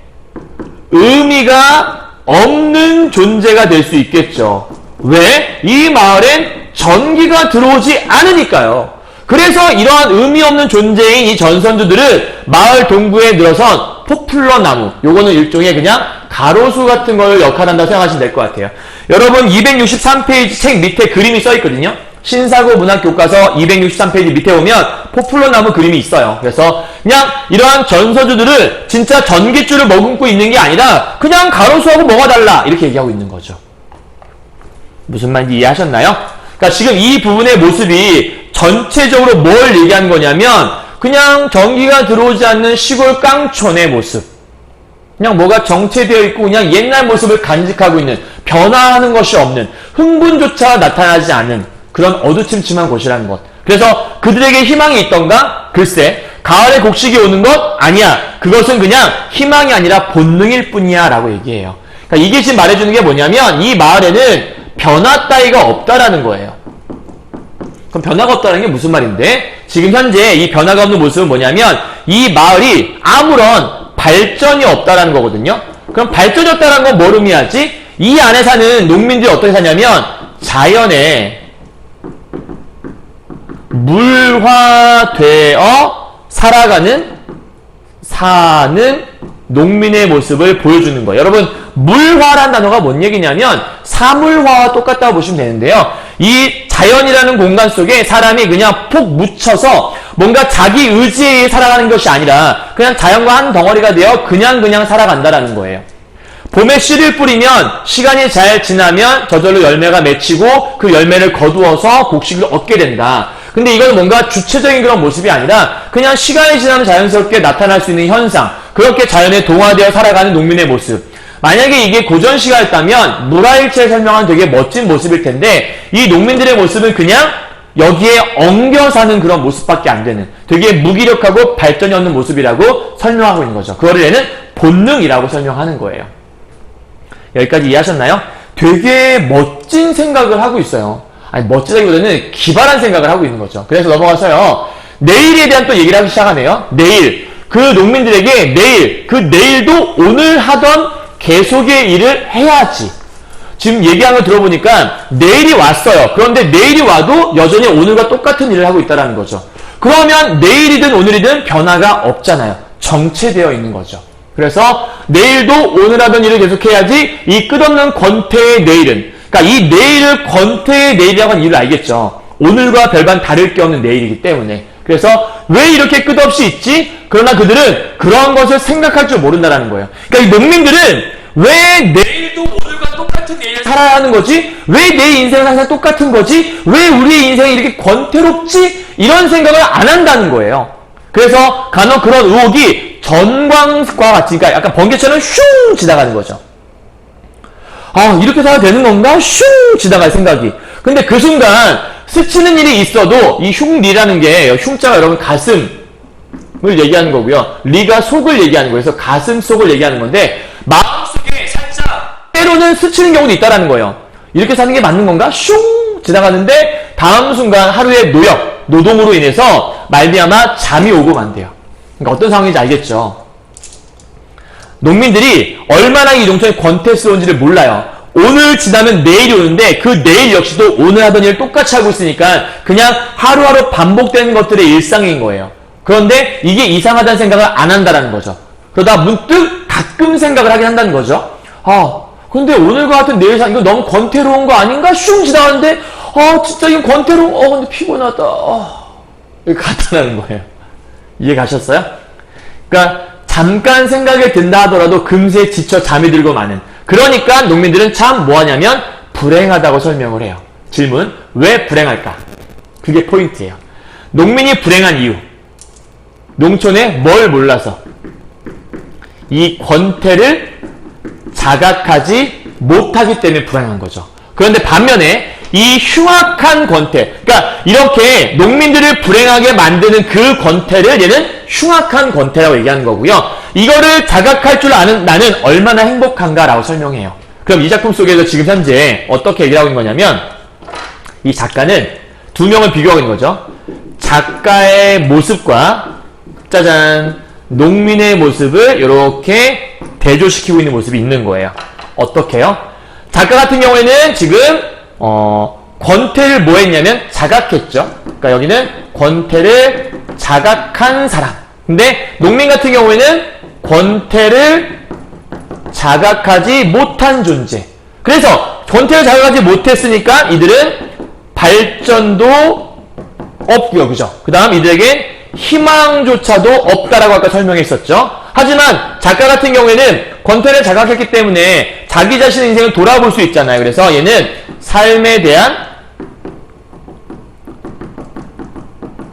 의미가 없는 존재가 될 수 있겠죠. 왜? 이 마을엔 전기가 들어오지 않으니까요. 그래서 이러한 의미 없는 존재인 이 전선주들은 마을 동부에 늘어선 포플러 나무, 요거는 일종의 그냥 가로수 같은 걸 역할한다고 생각하시면 될 것 같아요. 여러분 263페이지 책 밑에 그림이 써 있거든요. 신사고 문학교과서 263페이지 밑에 보면 포플러 나무 그림이 있어요. 그래서 그냥 이러한 전선주들은 진짜 전깃줄을 머금고 있는 게 아니라 그냥 가로수하고 뭐가 달라 이렇게 얘기하고 있는 거죠. 무슨 말인지 이해하셨나요? 그러니까 지금 이 부분의 모습이 전체적으로 뭘 얘기하는 거냐면 그냥 전기가 들어오지 않는 시골 깡촌의 모습, 그냥 뭐가 정체되어 있고 그냥 옛날 모습을 간직하고 있는, 변화하는 것이 없는, 흥분조차 나타나지 않는 그런 어두침침한 곳이라는 것. 그래서 그들에게 희망이 있던가? 글쎄, 가을에 곡식이 오는 것? 아니야. 그것은 그냥 희망이 아니라 본능일 뿐이야 라고 얘기해요. 그러니까 이게 지금 말해주는 게 뭐냐면 이 마을에는 변화 따위가 없다라는 거예요. 그럼 변화가 없다는 게 무슨 말인데? 지금 현재 이 변화가 없는 모습은 뭐냐면 이 마을이 아무런 발전이 없다라는 거거든요. 그럼 발전이 없다는 건 뭘 의미하지? 이 안에 사는 농민들이 어떻게 사냐면 자연에 물화되어 사는 농민의 모습을 보여주는 거예요. 여러분, 물화란 단어가 뭔 얘기냐면 사물화와 똑같다고 보시면 되는데요. 이 자연이라는 공간 속에 사람이 그냥 폭 묻혀서 뭔가 자기 의지에 의해 살아가는 것이 아니라 그냥 자연과 한 덩어리가 되어 그냥 살아간다라는 거예요. 봄에 씨를 뿌리면 시간이 잘 지나면 저절로 열매가 맺히고 그 열매를 거두어서 곡식을 얻게 된다. 근데 이건 뭔가 주체적인 그런 모습이 아니라 그냥 시간이 지나면 자연스럽게 나타날 수 있는 현상, 그렇게 자연에 동화되어 살아가는 농민의 모습. 만약에 이게 고전시가였다면 물화일체에 설명한 되게 멋진 모습일 텐데 이 농민들의 모습은 그냥 여기에 엉겨 사는 그런 모습밖에 안 되는 되게 무기력하고 발전이 없는 모습이라고 설명하고 있는 거죠. 그거를 얘는 본능이라고 설명하는 거예요. 여기까지 이해하셨나요? 되게 멋진 생각을 하고 있어요. 아니, 멋지다기보다는 기발한 생각을 하고 있는 거죠. 그래서 넘어가서요, 내일에 대한 또 얘기를 하기 시작하네요. 내일. 그 농민들에게 내일도 오늘 하던 계속의 일을 해야지. 지금 얘기한 걸 들어보니까 내일이 왔어요. 그런데 내일이 와도 여전히 오늘과 똑같은 일을 하고 있다는 거죠. 그러면 내일이든 오늘이든 변화가 없잖아요. 정체되어 있는 거죠. 그래서 내일도 오늘 하던 일을 계속해야지 이 끝없는 권태의 내일은, 그러니까 이 내일을 권태의 내일이라고 하는 이유를 알겠죠. 오늘과 별반 다를 게 없는 내일이기 때문에. 그래서 왜 이렇게 끝없이 있지? 그러나 그들은 그런 것을 생각할 줄 모른다는 거예요. 그러니까 이 농민들은 왜 내일도 오늘과 똑같은 내일을 살아야 하는 거지? 왜 내 인생은 항상 똑같은 거지? 왜 우리의 인생이 이렇게 권태롭지? 이런 생각을 안 한다는 거예요. 그래서 간혹 그런 의혹이 전광과 같이, 그러니까 약간 번개처럼 슝 지나가는 거죠. 아, 이렇게 살아야 되는 건가? 슝 지나갈 생각이. 근데 그 순간 스치는 일이 있어도 이 흉리라는 게, 흉자가 여러분 가슴을 얘기하는 거고요. 리가 속을 얘기하는 거예요. 그래서 가슴 속을 얘기하는 건데 마음속에 살짝 때로는 스치는 경우도 있다라는 거예요. 이렇게 사는 게 맞는 건가? 슝! 지나가는데 다음 순간 하루의 노동으로 인해서 말미암아 잠이 오고 만대요. 그러니까 어떤 상황인지 알겠죠? 농민들이 얼마나 이 농촌이 권태스러운지를 몰라요. 오늘 지나면 내일이 오는데 그 내일 역시도 오늘 하던 일을 똑같이 하고 있으니까 그냥 하루하루 반복되는 것들의 일상인 거예요. 그런데 이게 이상하다는 생각을 안 한다는 거죠. 그러다 문득 가끔 생각을 하긴 한다는 거죠. 근데 오늘과 같은 내일 이거 너무 권태로운 거 아닌가? 슝 지나가는데 진짜 이거 권태로워. 근데 피곤하다. 이렇게 나타나는 거예요. 이해 가셨어요? 그러니까 잠깐 생각이 든다 하더라도 금세 지쳐 잠이 들고 마는. 그러니까 농민들은 참 뭐하냐면 불행하다고 설명을 해요. 질문, 왜 불행할까? 그게 포인트예요. 농민이 불행한 이유. 농촌에 뭘 몰라서? 이 권태를 자각하지 못하기 때문에 불행한 거죠. 그런데 반면에 이 흉악한 권태, 그러니까 이렇게 농민들을 불행하게 만드는 그 권태를 얘는 흉악한 권태라고 얘기하는 거고요. 이거를 자각할 줄 아는 나는 얼마나 행복한가라고 설명해요. 그럼 이 작품 속에서 지금 현재 어떻게 얘기를 하고 있는 거냐면 이 작가는 두 명을 비교하고 있는 거죠. 작가의 모습과 짜잔 농민의 모습을 이렇게 대조시키고 있는 모습이 있는 거예요. 어떻게요? 작가 같은 경우에는 지금 권태를 뭐 했냐면 자각했죠. 그러니까 여기는 권태를 자각한 사람. 근데 농민 같은 경우에는 권태를 자각하지 못한 존재. 그래서 권태를 자각하지 못했으니까 이들은 발전도 없고요. 그죠? 그 다음 이들에겐 희망조차도 없다라고 아까 설명했었죠. 하지만 작가 같은 경우에는 권태를 자각했기 때문에 자기 자신의 인생을 돌아볼 수 있잖아요. 그래서 얘는 삶에 대한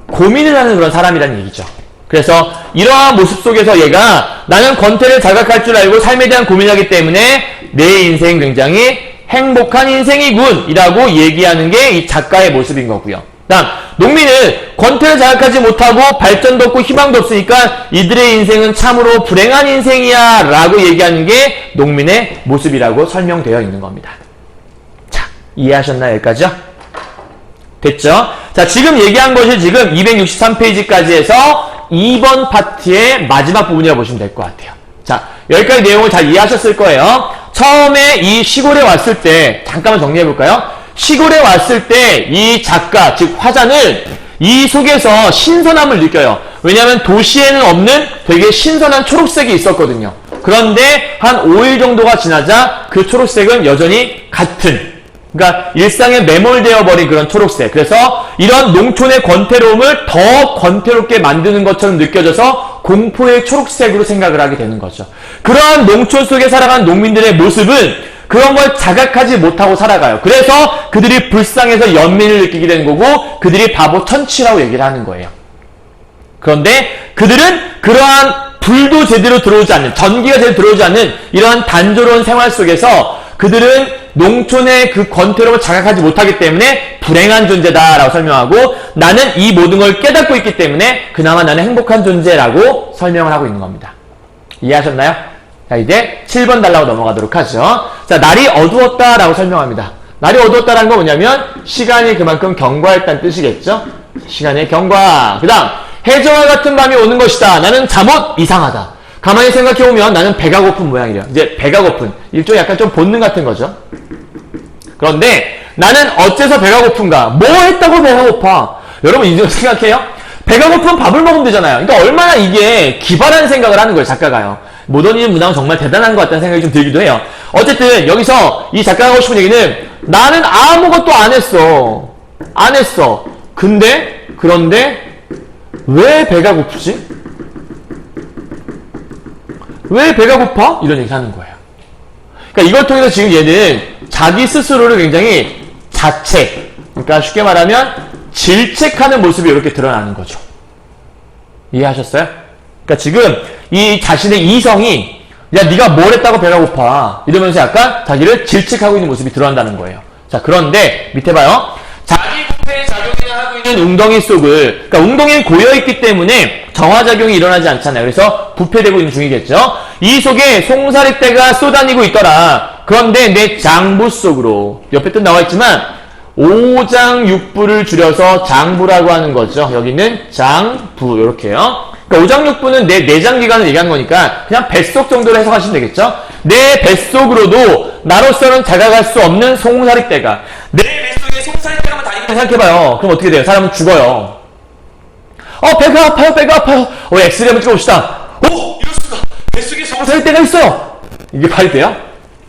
고민을 하는 그런 사람이라는 얘기죠. 그래서 이러한 모습 속에서 얘가 나는 권태를 자각할 줄 알고 삶에 대한 고민을 하기 때문에 내 인생 굉장히 행복한 인생이군 이라고 얘기하는 게 이 작가의 모습인 거고요. 다음 농민은 권태를 자각하지 못하고 발전도 없고 희망도 없으니까 이들의 인생은 참으로 불행한 인생이야 라고 얘기하는 게 농민의 모습이라고 설명되어 있는 겁니다. 자, 이해하셨나요? 여기까지요? 됐죠? 자, 지금 얘기한 것이 지금 263페이지까지 해서 2번 파트의 마지막 부분이라고 보시면 될 것 같아요. 자, 여기까지 내용을 잘 이해하셨을 거예요. 처음에 이 시골에 왔을 때 잠깐만 정리해 볼까요? 시골에 왔을 때 이 작가, 즉 화자는 이 속에서 신선함을 느껴요. 왜냐하면 도시에는 없는 되게 신선한 초록색이 있었거든요. 그런데 한 5일 정도가 지나자 그 초록색은 여전히 같은, 그러니까 일상에 매몰되어 버린 그런 초록색. 그래서 이런 농촌의 권태로움을 더 권태롭게 만드는 것처럼 느껴져서 공포의 초록색으로 생각을 하게 되는 거죠. 그러한 농촌 속에 살아가는 농민들의 모습은 그런 걸 자각하지 못하고 살아가요. 그래서 그들이 불쌍해서 연민을 느끼게 되는 거고 그들이 바보 천치라고 얘기를 하는 거예요. 그런데 그들은 그러한 불도 제대로 들어오지 않는, 전기가 제대로 들어오지 않는 이러한 단조로운 생활 속에서 그들은 농촌의 그 권태로움을 자각하지 못하기 때문에 불행한 존재다라고 설명하고 나는 이 모든 걸 깨닫고 있기 때문에 그나마 나는 행복한 존재라고 설명을 하고 있는 겁니다. 이해하셨나요? 자, 이제 7번 달라고 넘어가도록 하죠. 자, 날이 어두웠다라고 설명합니다. 날이 어두웠다라는 건 뭐냐면 시간이 그만큼 경과했다는 뜻이겠죠? 시간의 경과. 그 다음 해저와 같은 밤이 오는 것이다. 나는 잠옷 이상하다. 가만히 생각해보면 나는 배가 고픈 모양이래요. 이제 배가 고픈. 일종의 약간 좀 본능 같은 거죠. 그런데 나는 어째서 배가 고픈가? 뭐 했다고 배가 고파? 여러분 이제 생각해요? 배가 고프면 밥을 먹으면 되잖아요. 그러니까 얼마나 이게 기발한 생각을 하는 거예요, 작가가요. 모더니즘 문학은 정말 대단한 것 같다는 생각이 좀 들기도 해요. 어쨌든 여기서 이 작가가 하고 싶은 얘기는 나는 아무것도 안 했어. 안 했어. 그런데 왜 배가 고프지? 왜 배가 고파? 이런 얘기 하는 거예요. 그러니까 이걸 통해서 지금 얘는 자기 스스로를 굉장히 자책, 그러니까 쉽게 말하면 질책하는 모습이 이렇게 드러나는 거죠. 이해하셨어요? 그러니까 지금 이 자신의 이성이 야 네가 뭘 했다고 배가 고파 이러면서 약간 자기를 질책하고 있는 모습이 드러난다는 거예요. 자, 그런데 밑에 봐요. 자기 부패의 작용이나 하고 있는 웅덩이 속을, 그러니까 웅덩이는 고여있기 때문에 정화작용이 일어나지 않잖아요. 그래서 부패되고 있는 중이겠죠. 이 속에 송사리떼가 쏘다니고 있더라. 그런데 내 장부 속으로 옆에 뜻 나와 있지만 오장육부를 줄여서 장부라고 하는 거죠. 여기는 장부 이렇게요. 그러니까 오장육부는 내 내장기관을 얘기하는 거니까 그냥 뱃속 정도로 해석하시면 되겠죠. 내 뱃속으로도 나로서는 다가갈 수 없는 송사리떼가 내 뱃속에 송사리떼가 다니는 생각해봐요. 그럼 어떻게 돼요? 사람은 죽어요. 배가 아파요, 배가 아파요. 엑스레이 한번 찍어봅시다. 이럴 수가. 뱃속에 송사리떼가 있어요. 이게 말이 돼요?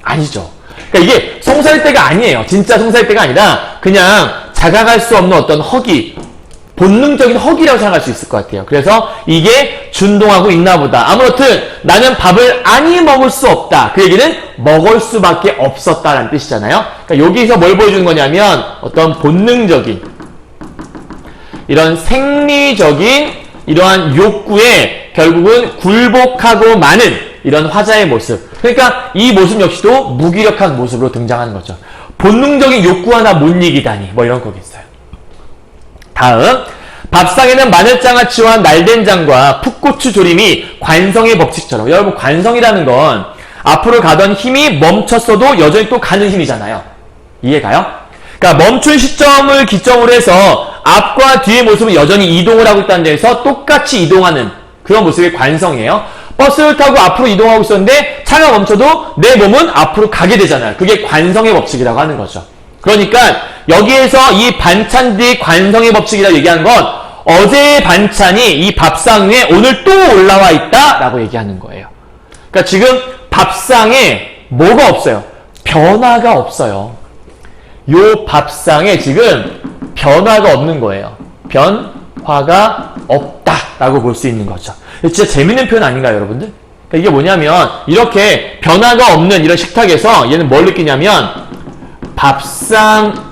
아니죠. 그러니까 이게 송사리떼가 아니에요. 진짜 송사리떼가 아니라 그냥 자각할 수 없는 어떤 허기, 본능적인 허기라고 생각할 수 있을 것 같아요. 그래서 이게 준동하고 있나 보다. 아무튼 나는 밥을 아니 먹을 수 없다. 그 얘기는 먹을 수밖에 없었다라는 뜻이잖아요. 그러니까 여기서 뭘 보여주는 거냐면 어떤 본능적인 이런 생리적인 이러한 욕구에 결국은 굴복하고 마는 이런 화자의 모습. 그러니까 이 모습 역시도 무기력한 모습으로 등장하는 거죠. 본능적인 욕구 하나 못 이기다니 뭐 이런 거겠어요. 다음, 밥상에는 마늘장아찌와 날된장과 풋고추 조림이 관성의 법칙처럼. 여러분, 관성이라는 건 앞으로 가던 힘이 멈췄어도 여전히 또 가는 힘이잖아요. 이해가요? 그러니까 멈춘 시점을 기점으로 해서 앞과 뒤의 모습은 여전히 이동을 하고 있다는 데에서 똑같이 이동하는 그런 모습이 관성이에요. 버스를 타고 앞으로 이동하고 있었는데 차가 멈춰도 내 몸은 앞으로 가게 되잖아요. 그게 관성의 법칙이라고 하는 거죠. 그러니까 여기에서 이 반찬들이 관성의 법칙이라고 얘기하는 건 어제의 반찬이 이 밥상 위에 오늘 또 올라와 있다라고 얘기하는 거예요. 그러니까 지금 밥상에 뭐가 없어요? 변화가 없어요. 요 밥상에 지금 변화가 없는 거예요. 변화가 없다라고 볼 수 있는 거죠. 진짜 재밌는 표현 아닌가요, 여러분들? 그러니까 이게 뭐냐면 이렇게 변화가 없는 이런 식탁에서 얘는 뭘 느끼냐면 밥상의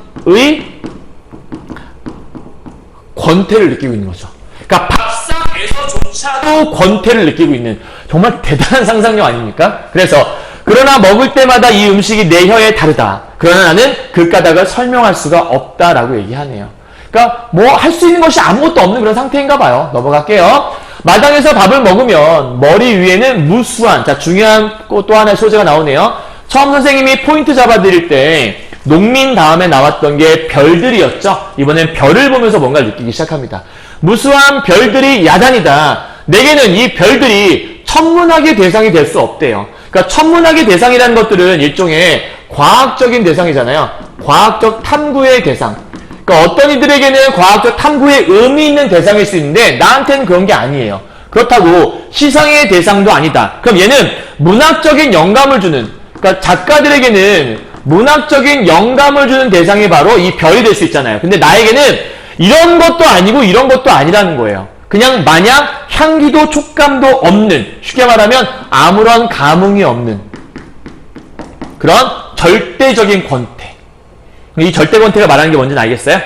권태를 느끼고 있는 거죠. 그러니까 밥상에서조차도 권태를 느끼고 있는 정말 대단한 상상력 아닙니까? 그래서 그러나 먹을 때마다 이 음식이 내 혀에 다르다. 그러나 나는 그 까닭을 설명할 수가 없다라고 얘기하네요. 그러니까 뭐 할 수 있는 것이 아무것도 없는 그런 상태인가 봐요. 넘어갈게요. 마당에서 밥을 먹으면 머리 위에는 무수한, 자, 중요한 또 하나의 소재가 나오네요. 처음 선생님이 포인트 잡아드릴 때 농민 다음에 나왔던 게 별들이었죠. 이번엔 별을 보면서 뭔가를 느끼기 시작합니다. 무수한 별들이 야단이다. 내게는 이 별들이 천문학의 대상이 될 수 없대요. 그러니까 천문학의 대상이라는 것들은 일종의 과학적인 대상이잖아요. 과학적 탐구의 대상. 그러니까 어떤 이들에게는 과학적 탐구에 의미 있는 대상일 수 있는데 나한테는 그런 게 아니에요. 그렇다고 시상의 대상도 아니다. 그럼 얘는 문학적인 영감을 주는, 그러니까 작가들에게는 문학적인 영감을 주는 대상이 바로 이 별이 될 수 있잖아요. 근데 나에게는 이런 것도 아니고 이런 것도 아니라는 거예요. 그냥 마냥 향기도 촉감도 없는, 쉽게 말하면 아무런 감흥이 없는 그런 절대적인 권태. 이 절대 권태가 말하는 게 뭔지는 알겠어요?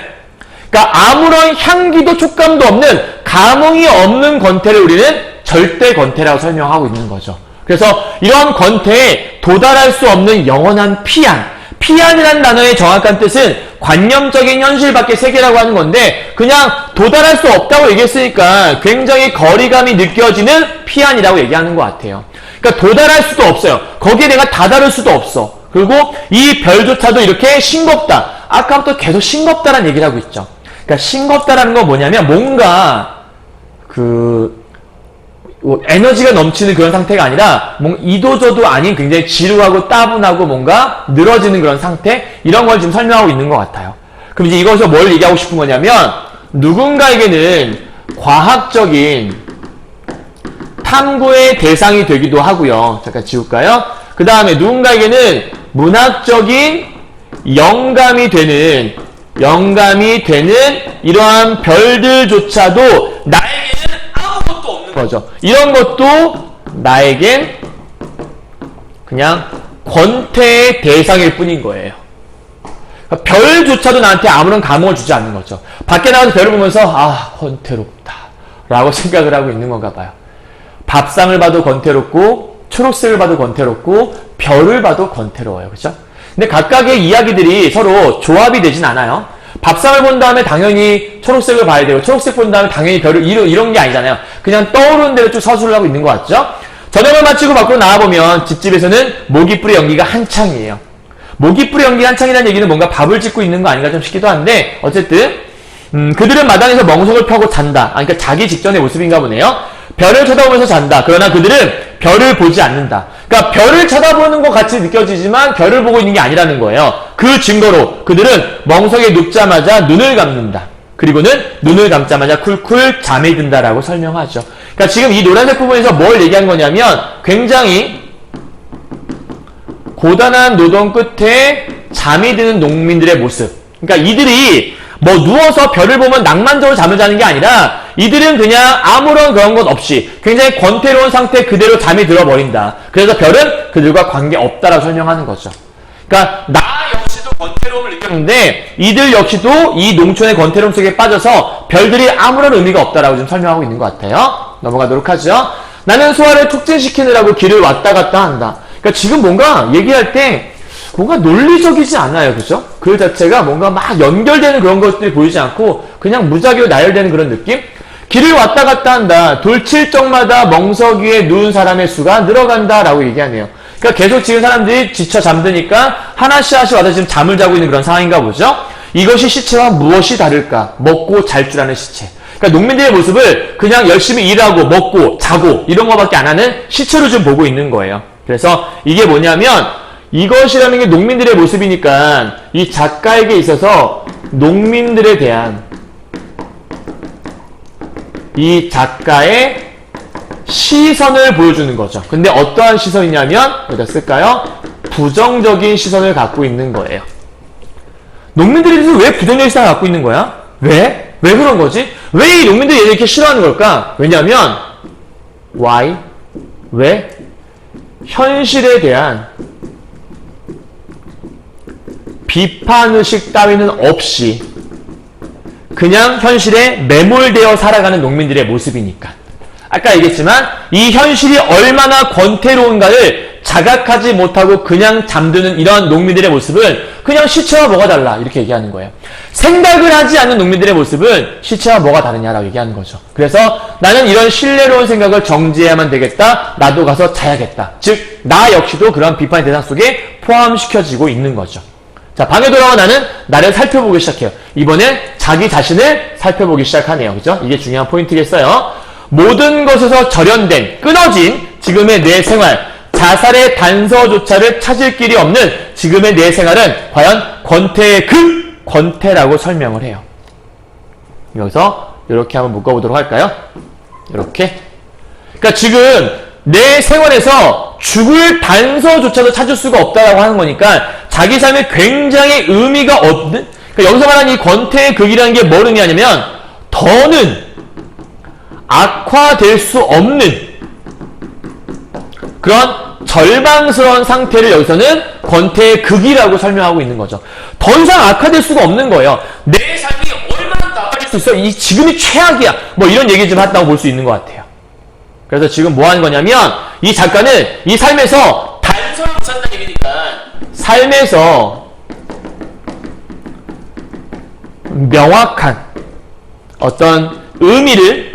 그러니까 아무런 향기도 촉감도 없는 감흥이 없는 권태를 우리는 절대 권태라고 설명하고 있는 거죠. 그래서 이런 권태에 도달할 수 없는 영원한 피안. 피안이라는 단어의 정확한 뜻은 관념적인 현실 밖의 세계라고 하는 건데 그냥 도달할 수 없다고 얘기했으니까 굉장히 거리감이 느껴지는 피안이라고 얘기하는 것 같아요. 그러니까 도달할 수도 없어요. 거기에 내가 다다를 수도 없어. 그리고 이 별조차도 이렇게 싱겁다. 아까부터 계속 싱겁다라는 얘기를 하고 있죠. 그러니까 싱겁다라는 건 뭐냐면 뭔가 에너지가 넘치는 그런 상태가 아니라 뭔가 이도저도 아닌 굉장히 지루하고 따분하고 뭔가 늘어지는 그런 상태, 이런 걸 지금 설명하고 있는 것 같아요. 그럼 이제 이것에서 뭘 얘기하고 싶은 거냐면 누군가에게는 과학적인 탐구의 대상이 되기도 하고요. 잠깐 지울까요? 그 다음에 누군가에게는 문학적인 영감이 되는 이러한 별들조차도 나에게는 아무것도 없는 거죠. 이런 것도 나에겐 그냥 권태의 대상일 뿐인 거예요. 그러니까 별조차도 나한테 아무런 감흥을 주지 않는 거죠. 밖에 나가서 별을 보면서 권태롭다 라고 생각을 하고 있는 건가 봐요. 밥상을 봐도 권태롭고 초록색을 봐도 권태롭고 별을 봐도 권태로워요. 그렇죠? 근데 각각의 이야기들이 서로 조합이 되진 않아요. 밥상을 본 다음에 당연히 초록색을 봐야 되고 초록색 본 다음에 당연히 별을 이런 게 아니잖아요. 그냥 떠오르는 대로 쭉 서술을 하고 있는 것 같죠? 저녁을 마치고 밖으로 나와보면 집집에서는 모기 뿌리 연기가 한창이에요. 모기 뿌리 연기 한창이라는 얘기는 뭔가 밥을 짓고 있는 거 아닌가 좀 싶기도 한데 어쨌든 그들은 마당에서 멍석을 펴고 잔다. 그러니까 자기 직전의 모습인가 보네요. 별을 쳐다보면서 잔다. 그러나 그들은 별을 보지 않는다. 그러니까 별을 쳐다보는 것 같이 느껴지지만 별을 보고 있는 게 아니라는 거예요. 그 증거로 그들은 멍석에 눕자마자 눈을 감는다. 그리고는 눈을 감자마자 쿨쿨 잠이 든다라고 설명하죠. 그러니까 지금 이 노란색 부분에서 뭘 얘기한 거냐면 굉장히 고단한 노동 끝에 잠이 드는 농민들의 모습. 그러니까 이들이 뭐 누워서 별을 보면 낭만적으로 잠을 자는 게 아니라 이들은 그냥 아무런 그런 것 없이 굉장히 권태로운 상태 그대로 잠이 들어버린다. 그래서 별은 그들과 관계없다라고 설명하는 거죠. 그러니까 나 역시도 권태로움을 느꼈는데 이들 역시도 이 농촌의 권태로움 속에 빠져서 별들이 아무런 의미가 없다라고 지금 설명하고 있는 것 같아요. 넘어가도록 하죠. 나는 소화를 촉진시키느라고 길을 왔다 갔다 한다. 그러니까 지금 뭔가 얘기할 때 뭔가 논리적이지 않아요. 그죠? 글 자체가 뭔가 막 연결되는 그런 것들이 보이지 않고 그냥 무작위로 나열되는 그런 느낌? 길을 왔다 갔다 한다. 돌칠적마다 멍석 위에 누운 사람의 수가 늘어간다 라고 얘기하네요. 그러니까 계속 지금 사람들이 지쳐 잠드니까 하나씩 와서 지금 잠을 자고 있는 그런 상황인가 보죠? 이것이 시체와 무엇이 다를까? 먹고 잘 줄 아는 시체. 그러니까 농민들의 모습을 그냥 열심히 일하고 먹고 자고 이런 거밖에 안 하는 시체로 좀 보고 있는 거예요. 그래서 이게 뭐냐면 이것이라는 게 농민들의 모습이니까 이 작가에게 있어서 농민들에 대한 이 작가의 시선을 보여주는 거죠. 근데 어떠한 시선이냐면 여기다 쓸까요? 부정적인 시선을 갖고 있는 거예요. 농민들에 대해서 왜 부정적인 시선을 갖고 있는 거야? 왜? 왜 그런 거지? 왜 이 농민들이 이렇게 싫어하는 걸까? 왜냐면 why? 왜? 현실에 대한 비판의식 따위는 없이 그냥 현실에 매몰되어 살아가는 농민들의 모습이니까. 아까 얘기했지만 이 현실이 얼마나 권태로운가를 자각하지 못하고 그냥 잠드는 이런 농민들의 모습은 그냥 시체와 뭐가 달라 이렇게 얘기하는 거예요. 생각을 하지 않는 농민들의 모습은 시체와 뭐가 다르냐라고 얘기하는 거죠. 그래서 나는 이런 신뢰로운 생각을 정지해야만 되겠다. 나도 가서 자야겠다. 즉 나 역시도 그런 비판의 대상 속에 포함시켜지고 있는 거죠. 자, 방에 돌아와 나는 나를 살펴보기 시작해요. 이번엔 자기 자신을 살펴보기 시작하네요. 그죠? 이게 중요한 포인트겠어요. 모든 것에서 절연된, 끊어진 지금의 내 생활, 자살의 단서조차를 찾을 길이 없는 지금의 내 생활은 과연 권태의 권태라고 설명을 해요. 여기서 이렇게 한번 묶어보도록 할까요? 이렇게. 그러니까 지금 내 생활에서 죽을 단서조차도 찾을 수가 없다라고 하는 거니까 자기 삶에 굉장히 의미가 없는, 그러니까 여기서 말하는 이 권태의 극이라는 게 뭘 의미하냐면 더는 악화될 수 없는 그런 절망스러운 상태를 여기서는 권태의 극이라고 설명하고 있는 거죠. 더 이상 악화될 수가 없는 거예요. 내 삶이 얼마나 나빠질 수 있어? 이 지금이 최악이야. 뭐 이런 얘기 좀 한다고 볼 수 있는 것 같아요. 그래서 지금 뭐 하는 거냐면 이 작가는 이 삶에서 단서를 못 찾는다는 얘기니까 삶에서 명확한 어떤 의미를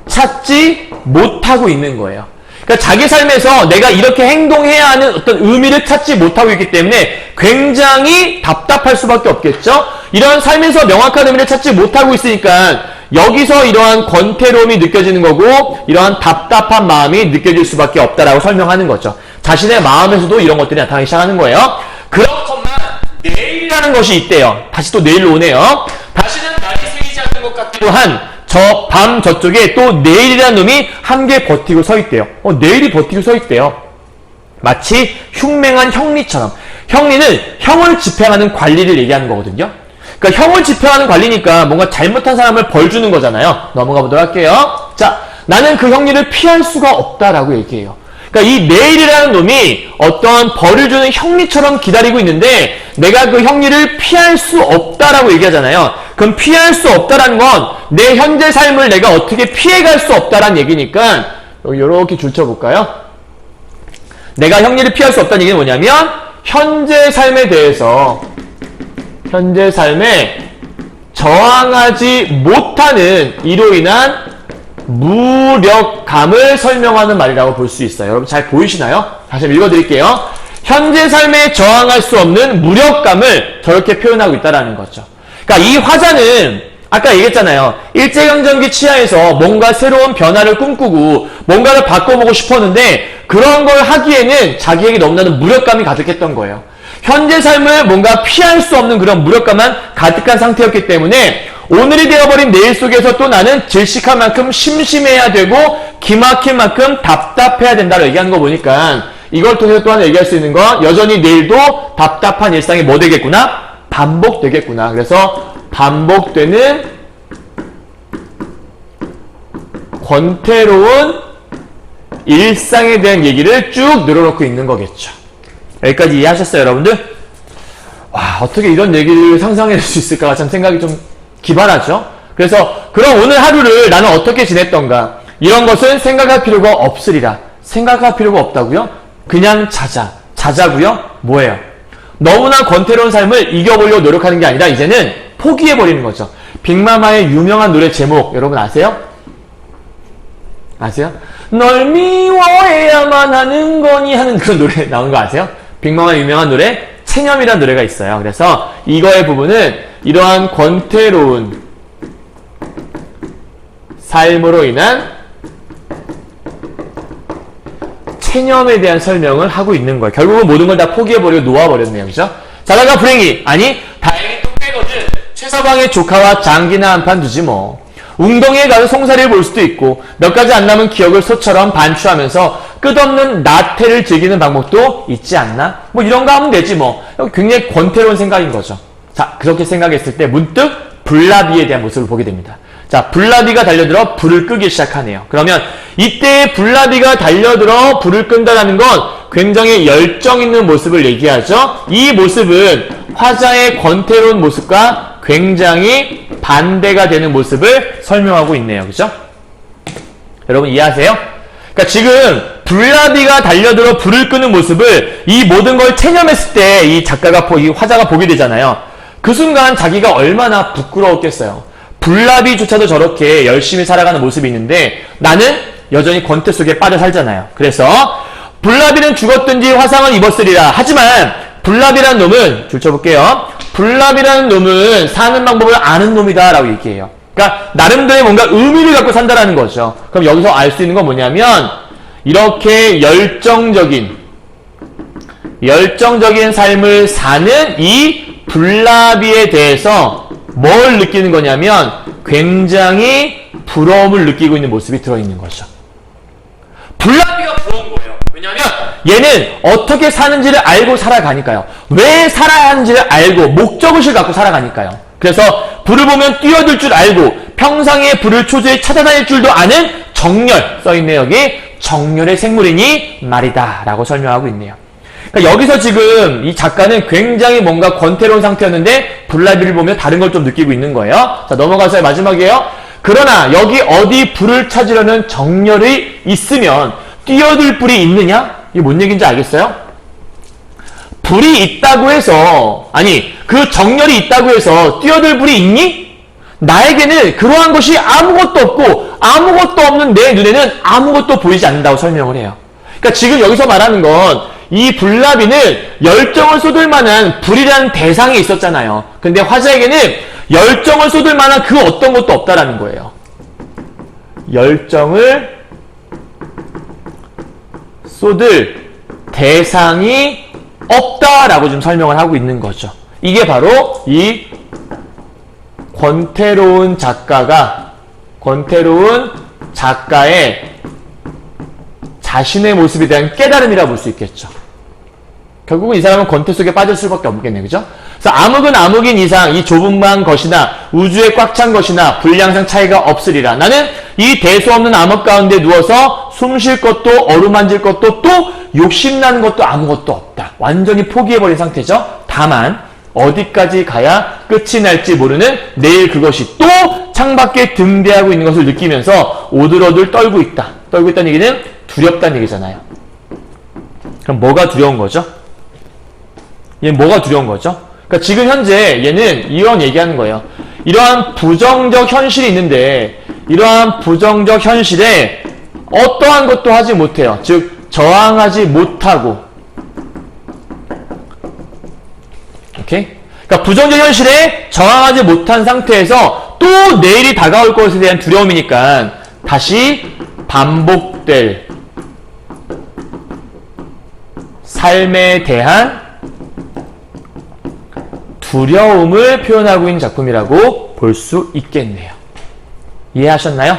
찾지 못하고 있는 거예요. 그러니까 자기 삶에서 내가 이렇게 행동해야 하는 어떤 의미를 찾지 못하고 있기 때문에 굉장히 답답할 수밖에 없겠죠? 이런 삶에서 명확한 의미를 찾지 못하고 있으니까 여기서 이러한 권태로움이 느껴지는 거고 이러한 답답한 마음이 느껴질 수밖에 없다라고 설명하는 거죠. 자신의 마음에서도 이런 것들이 나타나기 시작하는 거예요. 그렇건만 내일이라는 것이 있대요. 다시 또 내일로 오네요. 다시는 날이 새이지 않는 것 같기도 한 저 밤 저쪽에 또 내일이라는 놈이 함께 버티고 서 있대요. 내일이 버티고 서 있대요. 마치 흉맹한 형리처럼. 형리는 형을 집행하는 관리를 얘기하는 거거든요. 그러니까 형을 집행하는 관리니까 뭔가 잘못한 사람을 벌 주는 거잖아요. 넘어가 보도록 할게요. 자, 나는 그 형리를 피할 수가 없다라고 얘기해요. 그러니까 이 내일이라는 놈이 어떤 벌을 주는 형리처럼 기다리고 있는데 내가 그 형리를 피할 수 없다라고 얘기하잖아요. 그럼 피할 수 없다라는 건 내 현재 삶을 내가 어떻게 피해갈 수 없다라는 얘기니까 이렇게 줄쳐볼까요? 내가 형리를 피할 수 없다는 얘기는 뭐냐면 현재 삶에 대해서 현재 삶에 저항하지 못하는 이로 인한 무력감을 설명하는 말이라고 볼 수 있어요. 여러분 잘 보이시나요? 다시 한번 읽어드릴게요. 현재 삶에 저항할 수 없는 무력감을 저렇게 표현하고 있다는 거죠. 그러니까 이 화자는 아까 얘기했잖아요. 일제강점기 치하에서 뭔가 새로운 변화를 꿈꾸고 뭔가를 바꿔보고 싶었는데 그런 걸 하기에는 자기에게 너무나도 무력감이 가득했던 거예요. 현재 삶을 뭔가 피할 수 없는 그런 무력감만 가득한 상태였기 때문에 오늘이 되어버린 내일 속에서 또 나는 질식한 만큼 심심해야 되고 기막힌 만큼 답답해야 된다고 얘기하는 거 보니까 이걸 통해서 또 하나 얘기할 수 있는 건 여전히 내일도 답답한 일상이 뭐 되겠구나? 반복되겠구나. 그래서 반복되는 권태로운 일상에 대한 얘기를 쭉 늘어놓고 있는 거겠죠. 여기까지 이해하셨어요, 여러분들? 와, 어떻게 이런 얘기를 상상해낼 수 있을까? 참 생각이 좀 기발하죠? 그래서 그럼 오늘 하루를 나는 어떻게 지냈던가? 이런 것은 생각할 필요가 없으리라. 생각할 필요가 없다고요? 그냥 자자고요? 뭐예요? 너무나 권태로운 삶을 이겨보려고 노력하는 게 아니라 이제는 포기해버리는 거죠. 빅마마의 유명한 노래 제목 여러분 아세요? 아세요? 널 미워해야만 하는 거니 하는 그런 노래 나오는 거 아세요? 빅마마의 유명한 노래 체념이라는 노래가 있어요. 그래서 이거의 부분은 이러한 권태로운 삶으로 인한 체념에 대한 설명을 하고 있는 거예요. 결국은 모든 걸 다 포기해버리고 놓아버렸네요. 그죠? 자다가 불행히, 아니 다행히 또 빼거든 최서방의 조카와 장기나 한판 두지 뭐. 웅덩이에 가서 송사리를 볼 수도 있고 몇 가지 안 남은 기억을 소처럼 반추하면서 끝없는 나태를 즐기는 방법도 있지 않나? 뭐 이런 거 하면 되지 뭐. 굉장히 권태로운 생각인 거죠. 자, 그렇게 생각했을 때 문득 불나비에 대한 모습을 보게 됩니다. 자, 불나비가 달려들어 불을 끄기 시작하네요. 그러면 이때 불나비가 달려들어 불을 끈다는 건 굉장히 열정 있는 모습을 얘기하죠. 이 모습은 화자의 권태로운 모습과 굉장히 반대가 되는 모습을 설명하고 있네요. 그죠? 여러분 이해하세요? 그러니까 지금 불나비가 달려들어 불을 끄는 모습을 이 모든 걸 체념했을 때 이 작가가, 이 화자가 보게 되잖아요. 그 순간 자기가 얼마나 부끄러웠겠어요. 불나비조차도 저렇게 열심히 살아가는 모습이 있는데 나는 여전히 권태 속에 빠져 살잖아요. 그래서 불나비는 죽었든지 화상을 입었으리라. 하지만 불나비라는 놈은, 줄 쳐볼게요. 불나비라는 놈은 사는 방법을 아는 놈이다 라고 얘기해요. 그러니까 나름대로의 뭔가 의미를 갖고 산다라는 거죠. 그럼 여기서 알 수 있는 건 뭐냐면 이렇게 열정적인 삶을 사는 이 불나비에 대해서 뭘 느끼는 거냐면 굉장히 부러움을 느끼고 있는 모습이 들어있는 거죠. 불나비가 부러운 거예요. 왜냐하면 얘는 어떻게 사는지를 알고 살아가니까요. 왜 살아야 하는지를 알고 목적의식을 갖고 살아가니까요. 그래서 불을 보면 뛰어들 줄 알고 평상에 불을 초조히 찾아다닐 줄도 아는 정렬, 써있네요. 여기 정렬의 생물이니 말이다 라고 설명하고 있네요. 그러니까 여기서 지금 이 작가는 굉장히 뭔가 권태로운 상태였는데 불나비를 보면 다른 걸 좀 느끼고 있는 거예요. 자, 넘어가서 마지막이에요. 그러나 여기 어디 불을 찾으려는 정렬이 있으면 뛰어들 불이 있느냐? 이게 뭔 얘기인지 알겠어요? 불이 있다고 해서, 아니 그 정렬이 있다고 해서 뛰어들 불이 있니? 나에게는 그러한 것이 아무것도 없고 아무것도 없는 내 눈에는 아무것도 보이지 않는다고 설명을 해요. 그러니까 지금 여기서 말하는 건 이 불나비는 열정을 쏟을 만한 불이라는 대상이 있었잖아요. 근데 화자에게는 열정을 쏟을 만한 그 어떤 것도 없다라는 거예요. 열정을 쏟을 대상이 없다라고 좀 설명을 하고 있는 거죠. 이게 바로 이 권태로운 작가의 자신의 모습에 대한 깨달음이라 볼 수 있겠죠. 결국은 이 사람은 권태 속에 빠질 수밖에 없겠네요. 그죠? 그래서 암흑은 암흑인 이상 이 좁은 방 것이나 우주에 꽉 찬 것이나 분량상 차이가 없으리라. 나는 이 대수 없는 암흑 가운데 누워서 숨 쉴 것도 어루만질 것도 또 욕심나는 것도 아무것도 없다. 완전히 포기해버린 상태죠. 다만 어디까지 가야 끝이 날지 모르는 내일 그것이 또 창밖에 등대하고 있는 것을 느끼면서 오들오들 떨고 있다. 떨고 있다는 얘기는 두렵다는 얘기잖아요. 그럼 뭐가 두려운 거죠? 얘는 뭐가 두려운 거죠? 그러니까 지금 현재 얘는 이런 얘기하는 거예요. 이러한 부정적 현실이 있는데 이러한 부정적 현실에 어떠한 것도 하지 못해요. 즉 저항하지 못하고, 오케이? 그러니까 부정적 현실에 저항하지 못한 상태에서 또 내일이 다가올 것에 대한 두려움이니까 다시 반복될 삶에 대한 두려움을 표현하고 있는 작품이라고 볼 수 있겠네요. 이해하셨나요?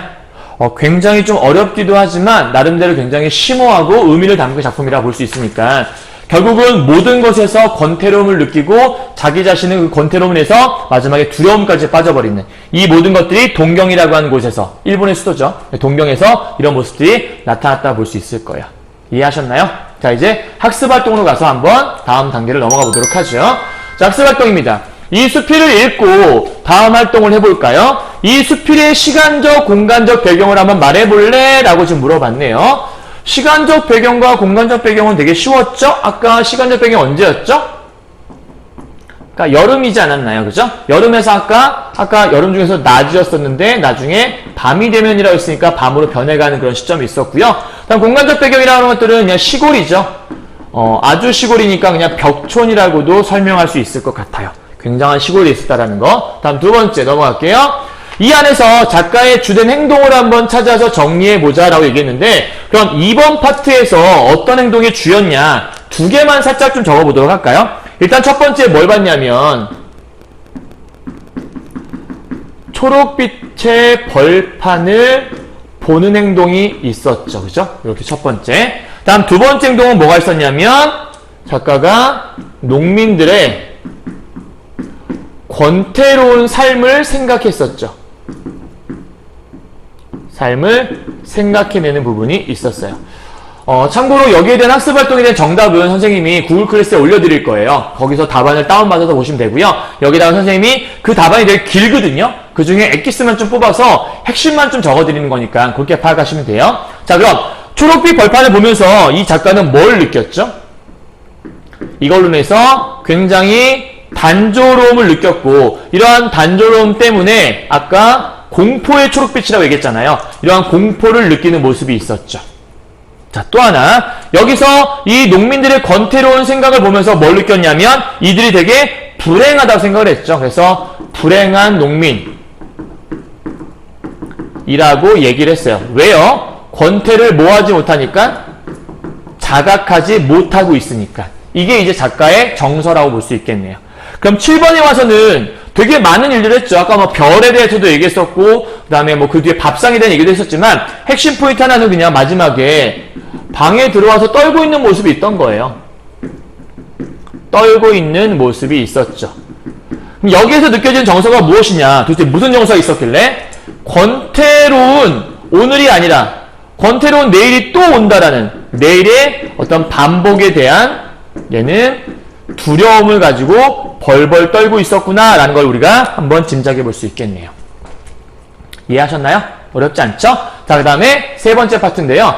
굉장히 좀 어렵기도 하지만 나름대로 굉장히 심오하고 의미를 담은 작품이라고 볼 수 있으니까 결국은 모든 것에서 권태로움을 느끼고 자기 자신은 그 권태로움에서 마지막에 두려움까지 빠져버리는 이 모든 것들이 동경이라고 하는 곳에서, 일본의 수도죠. 동경에서 이런 모습들이 나타났다 볼 수 있을 거예요. 이해하셨나요? 자, 이제 학습활동으로 가서 한번 다음 단계를 넘어가 보도록 하죠. 자, 학습활동입니다. 이 수필을 읽고 다음 활동을 해볼까요? 이 수필의 시간적, 공간적 배경을 한번 말해볼래? 라고 지금 물어봤네요. 시간적 배경과 공간적 배경은 되게 쉬웠죠? 아까 시간적 배경 언제였죠? 그러니까 여름이지 않았나요? 그죠? 여름에서 아까 여름 중에서 낮이었었는데 나중에 밤이 되면이라고 했으니까 밤으로 변해가는 그런 시점이 있었고요. 다음 공간적 배경이라는 것들은 그냥 시골이죠. 아주 시골이니까 그냥 벽촌이라고도 설명할 수 있을 것 같아요. 굉장한 시골이 있었다라는 거. 다음 두 번째 넘어갈게요. 이 안에서 작가의 주된 행동을 한번 찾아서 정리해보자 라고 얘기했는데, 그럼 이번 파트에서 어떤 행동이 주였냐, 두 개만 살짝 좀 적어보도록 할까요? 일단 첫 번째 뭘 봤냐면 초록빛의 벌판을 보는 행동이 있었죠. 그죠? 이렇게 첫 번째. 다음 두 번째 행동은 뭐가 있었냐면 작가가 농민들의 권태로운 삶을 생각했었죠. 삶을 생각해내는 부분이 있었어요. 참고로 여기에 대한 학습활동에 대한 정답은 선생님이 구글 클래스에 올려드릴 거예요. 거기서 답안을 다운받아서 보시면 되고요. 여기다가 선생님이 그 답안이 되게 길거든요. 그 중에 엑기스만 좀 뽑아서 핵심만 좀 적어드리는 거니까 그렇게 파악하시면 돼요. 자, 그럼 초록빛 벌판을 보면서 이 작가는 뭘 느꼈죠? 이걸로 인해서 굉장히 단조로움을 느꼈고, 이러한 단조로움 때문에 아까 공포의 초록빛이라고 얘기했잖아요. 이러한 공포를 느끼는 모습이 있었죠. 자, 또 하나. 여기서 이 농민들의 권태로운 생각을 보면서 뭘 느꼈냐면 이들이 되게 불행하다고 생각을 했죠. 그래서 불행한 농민이라고 얘기를 했어요. 왜요? 권태를 모아지 못하니까, 자각하지 못하고 있으니까. 이게 이제 작가의 정서라고 볼 수 있겠네요. 그럼 7번에 와서는 되게 많은 일들을 했죠. 아까 뭐 별에 대해서도 얘기했었고, 그 다음에 뭐 그 뒤에 밥상에 대한 얘기도 했었지만, 핵심 포인트 하나는 그냥 마지막에 방에 들어와서 떨고 있는 모습이 있던 거예요. 떨고 있는 모습이 있었죠. 그럼 여기에서 느껴지는 정서가 무엇이냐? 도대체 무슨 정서가 있었길래? 권태로운 오늘이 아니라 권태로운 내일이 또 온다라는, 내일의 어떤 반복에 대한 얘는 두려움을 가지고 벌벌 떨고 있었구나 라는 걸 우리가 한번 짐작해 볼 수 있겠네요. 이해하셨나요? 어렵지 않죠? 자, 그 다음에 세 번째 파트인데요.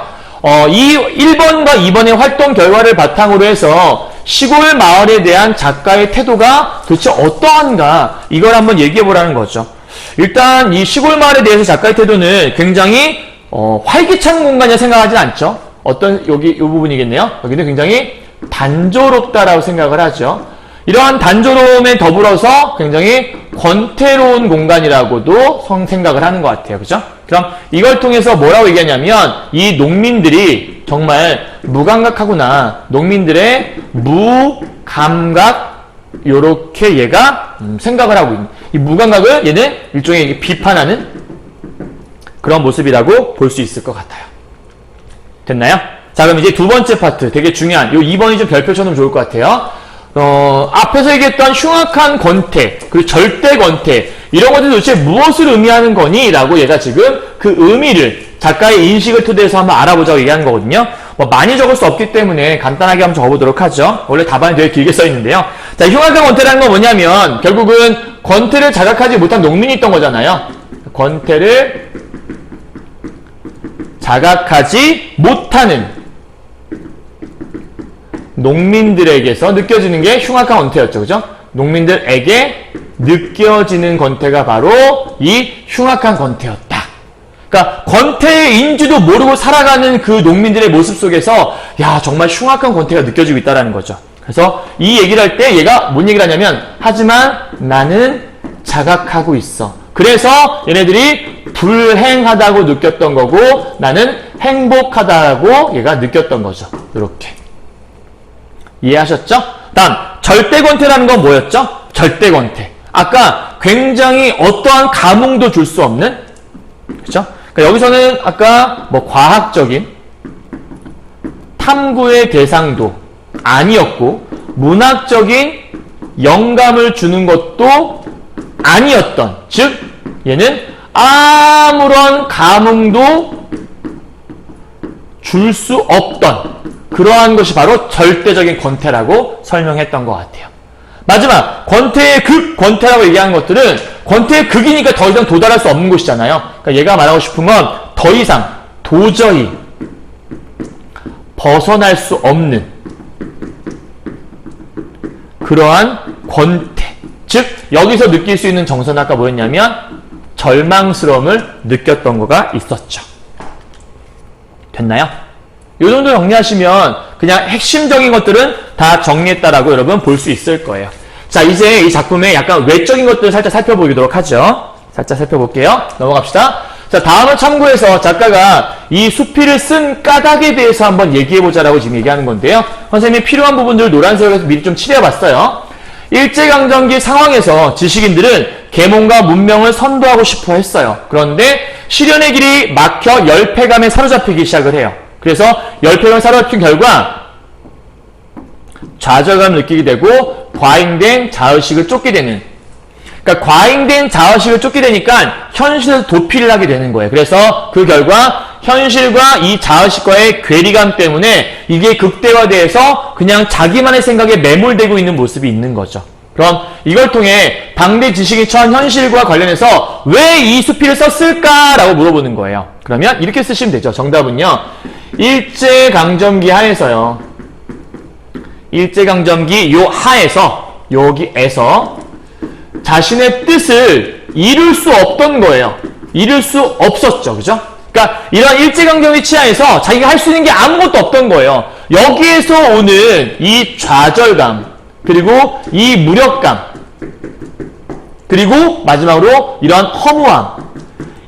이 1번과 2번의 활동 결과를 바탕으로 해서 시골 마을에 대한 작가의 태도가 도대체 어떠한가, 이걸 한번 얘기해 보라는 거죠. 일단 이 시골 마을에 대해서 작가의 태도는 굉장히 활기찬 공간이라 생각하진 않죠. 여기 이 부분이겠네요. 여기는 굉장히 단조롭다라고 생각을 하죠. 이러한 단조로움에 더불어서 굉장히 권태로운 공간이라고도 생각을 하는 것 같아요. 그죠? 그럼 이걸 통해서 뭐라고 얘기하냐면 이 농민들이 정말 무감각하구나. 농민들의 무감각, 요렇게 얘가 생각을 하고 있는, 이 무감각을 얘는 일종의 비판하는 그런 모습이라고 볼 수 있을 것 같아요. 됐나요? 자, 그럼 이제 두 번째 파트, 되게 중요한, 요 2번이 좀 별표 쳐놓으면 좋을 것 같아요. 앞에서 얘기했던 흉악한 권태, 그리고 절대 권태, 이런 것들이 도대체 무엇을 의미하는 거니? 라고 얘가 지금 그 의미를 작가의 인식을 토대해서 한번 알아보자고 얘기하는 거거든요. 뭐 많이 적을 수 없기 때문에 간단하게 한번 적어보도록 하죠. 원래 답안이 되게 길게 써 있는데요. 자, 흉악한 권태라는 건 뭐냐면 결국은 권태를 자각하지 못한 농민이 있던 거잖아요. 권태를 자각하지 못하는 농민들에게서 느껴지는 게 흉악한 권태였죠. 그죠? 농민들에게 느껴지는 권태가 바로 이 흉악한 권태였다. 그러니까 권태인지도 모르고 살아가는 그 농민들의 모습 속에서 야 정말 흉악한 권태가 느껴지고 있다는 거죠. 그래서 이 얘기를 할 때 얘가 뭔 얘기를 하냐면 하지만 나는 자각하고 있어. 그래서 얘네들이 불행하다고 느꼈던 거고 나는 행복하다고 얘가 느꼈던 거죠. 이렇게 이해하셨죠? 다음 절대 권태라는 건 뭐였죠? 절대 권태. 아까 굉장히 어떠한 감흥도 줄 수 없는, 그렇죠? 그러니까 여기서는 아까 뭐 과학적인 탐구의 대상도 아니었고 문학적인 영감을 주는 것도 아니었던, 즉 얘는 아무런 감흥도 줄 수 없던 그러한 것이 바로 절대적인 권태라고 설명했던 것 같아요. 마지막 권태의 극, 권태라고 얘기하는 것들은 권태의 극이니까 더 이상 도달할 수 없는 곳이잖아요. 그러니까 얘가 말하고 싶은 건 더 이상 도저히 벗어날 수 없는 그러한 권태, 즉 여기서 느낄 수 있는 정서는 아까 뭐였냐면 절망스러움을 느꼈던 거가 있었죠. 됐나요? 이 정도 정리하시면 그냥 핵심적인 것들은 다 정리했다라고 여러분 볼 수 있을 거예요. 자, 이제 이 작품의 약간 외적인 것들을 살짝 살펴보도록 하죠. 살짝 살펴볼게요. 넘어갑시다. 자, 다음을 참고해서 작가가 이 수필을 쓴 까닭에 대해서 한번 얘기해보자라고 지금 얘기하는 건데요. 선생님이 필요한 부분들을 노란색으로 해서 미리 좀 칠해봤어요. 일제강점기 상황에서 지식인들은 계몽과 문명을 선도하고 싶어 했어요. 그런데 실현의 길이 막혀 열패감에 사로잡히기 시작을 해요. 그래서 열패감에 사로잡힌 결과 좌절감을 느끼게 되고 과잉된 자의식을 쫓게 되는, 그러니까 과잉된 자의식을 쫓게 되니까 현실에서 도피를 하게 되는 거예요. 그래서 그 결과 현실과 이 자의식과의 괴리감 때문에 이게 극대화돼서 그냥 자기만의 생각에 매몰되고 있는 모습이 있는 거죠. 그럼 이걸 통해 당대 지식이 처한 현실과 관련해서 왜 이 수필을 썼을까라고 물어보는 거예요. 그러면 이렇게 쓰시면 되죠. 정답은요. 일제강점기 하에서요. 일제강점기 요 하에서, 여기에서 자신의 뜻을 이룰 수 없던 거예요. 이룰 수 없었죠. 그죠? 그러니까 이런 일제강점기 치하에서 자기가 할 수 있는 게 아무것도 없던 거예요. 여기에서 오는 이 좌절감, 그리고 이 무력감, 그리고 마지막으로 이러한 허무함,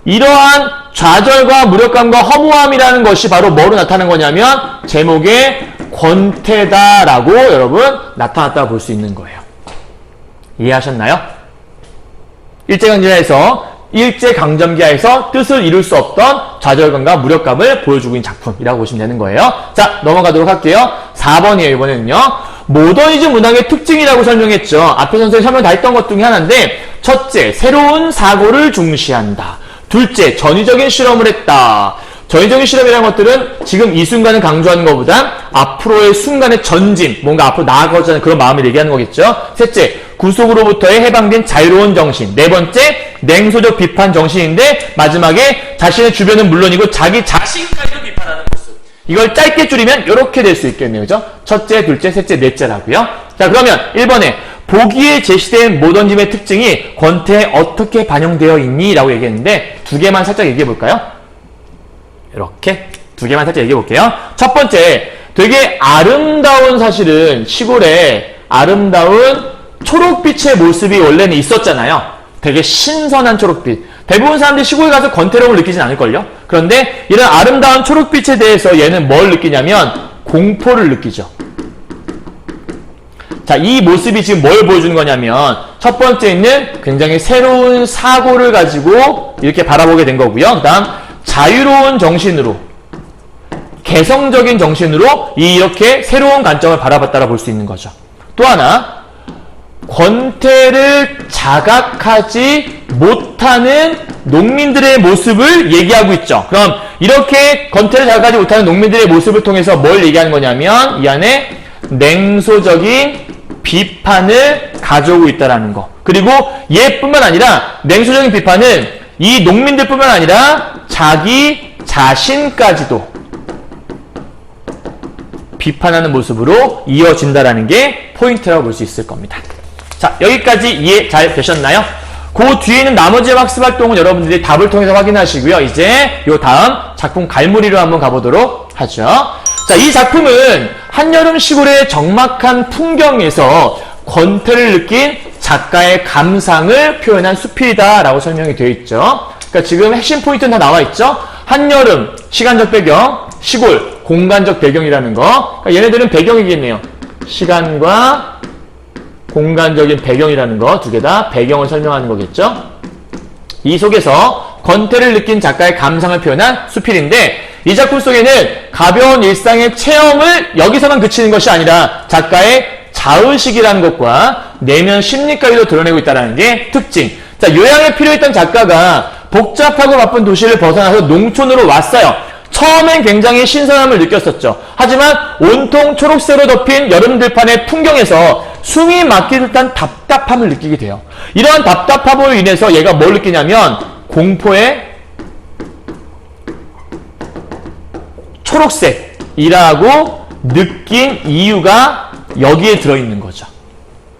이러한 좌절과 무력감과 허무함이라는 것이 바로 뭐로 나타나는 거냐면 제목에 권태다라고 여러분 나타났다고 볼 수 있는 거예요. 이해하셨나요? 일제강점기하에서 뜻을 이룰 수 없던 좌절감과 무력감을 보여주고 있는 작품이라고 보시면 되는 거예요. 자, 넘어가도록 할게요. 4번이에요. 이번에는요. 모더니즘 문학의 특징이라고 설명했죠. 앞에 선생님이 설명 다 했던 것 중에 하나인데, 첫째, 새로운 사고를 중시한다. 둘째, 전위적인 실험을 했다. 전위적인 실험이라는 것들은 지금 이 순간을 강조하는 것보다 앞으로의 순간의 전진, 뭔가 앞으로 나아가자는 그런 마음을 얘기하는 거겠죠. 셋째, 구속으로부터의 해방된 자유로운 정신. 네 번째, 냉소적 비판 정신인데 마지막에 자신의 주변은 물론이고 자기 자신까지도 비판하는 모습. 이걸 짧게 줄이면 이렇게 될 수 있겠네요. 그죠? 첫째, 둘째, 셋째, 넷째라고요. 자, 그러면 1번에 보기에 제시된 모더니즘의 특징이 권태에 어떻게 반영되어 있니? 라고 얘기했는데 두 개만 살짝 얘기해 볼까요? 이렇게 두 개만 살짝 얘기해 볼게요. 첫 번째, 되게 아름다운, 사실은 시골에 아름다운 초록빛의 모습이 원래는 있었잖아요. 되게 신선한 초록빛. 대부분 사람들이 시골에 가서 권태로움을 느끼진 않을걸요? 그런데 이런 아름다운 초록빛에 대해서 얘는 뭘 느끼냐면 공포를 느끼죠. 자, 이 모습이 지금 뭘 보여주는 거냐면 첫 번째는 굉장히 새로운 사고를 가지고 이렇게 바라보게 된 거고요. 그 다음 자유로운 정신으로, 개성적인 정신으로 이렇게 새로운 관점을 바라봤다라 볼 수 있는 거죠. 또 하나, 권태를 자각하지 못하는 농민들의 모습을 얘기하고 있죠. 그럼 이렇게 권태를 자각하지 못하는 농민들의 모습을 통해서 뭘 얘기하는 거냐면 이 안에 냉소적인 비판을 가져오고 있다는 거. 그리고 얘뿐만 아니라 냉소적인 비판은 이 농민들뿐만 아니라 자기 자신까지도 비판하는 모습으로 이어진다라는 게 포인트라고 볼 수 있을 겁니다. 자, 여기까지 이해 잘 되셨나요? 그 뒤에 있는 나머지 학습 활동은 여러분들이 답을 통해서 확인하시고요. 이제 요 다음 작품 갈무리로 한번 가보도록 하죠. 자, 이 작품은 한여름 시골의 적막한 풍경에서 권태를 느낀 작가의 감상을 표현한 수필이다라고 설명이 되어 있죠. 그러니까 지금 핵심 포인트는 다 나와 있죠. 한여름, 시간적 배경, 시골, 공간적 배경이라는 거. 그러니까 얘네들은 배경이겠네요. 시간과 공간적인 배경이라는 거 두 개 다 배경을 설명하는 거겠죠. 이 속에서 권태를 느낀 작가의 감상을 표현한 수필인데 이 작품 속에는 가벼운 일상의 체험을 여기서만 그치는 것이 아니라 작가의 자의식이라는 것과 내면 심리까지도 드러내고 있다는 게 특징. 자, 요양에 필요했던 작가가 복잡하고 바쁜 도시를 벗어나서 농촌으로 왔어요. 처음엔 굉장히 신선함을 느꼈었죠. 하지만 온통 초록색으로 덮인 여름 들판의 풍경에서 숨이 막힐 듯한 답답함을 느끼게 돼요. 이러한 답답함으로 인해서 얘가 뭘 느끼냐면 공포의 초록색이라고 느낀 이유가 여기에 들어있는 거죠.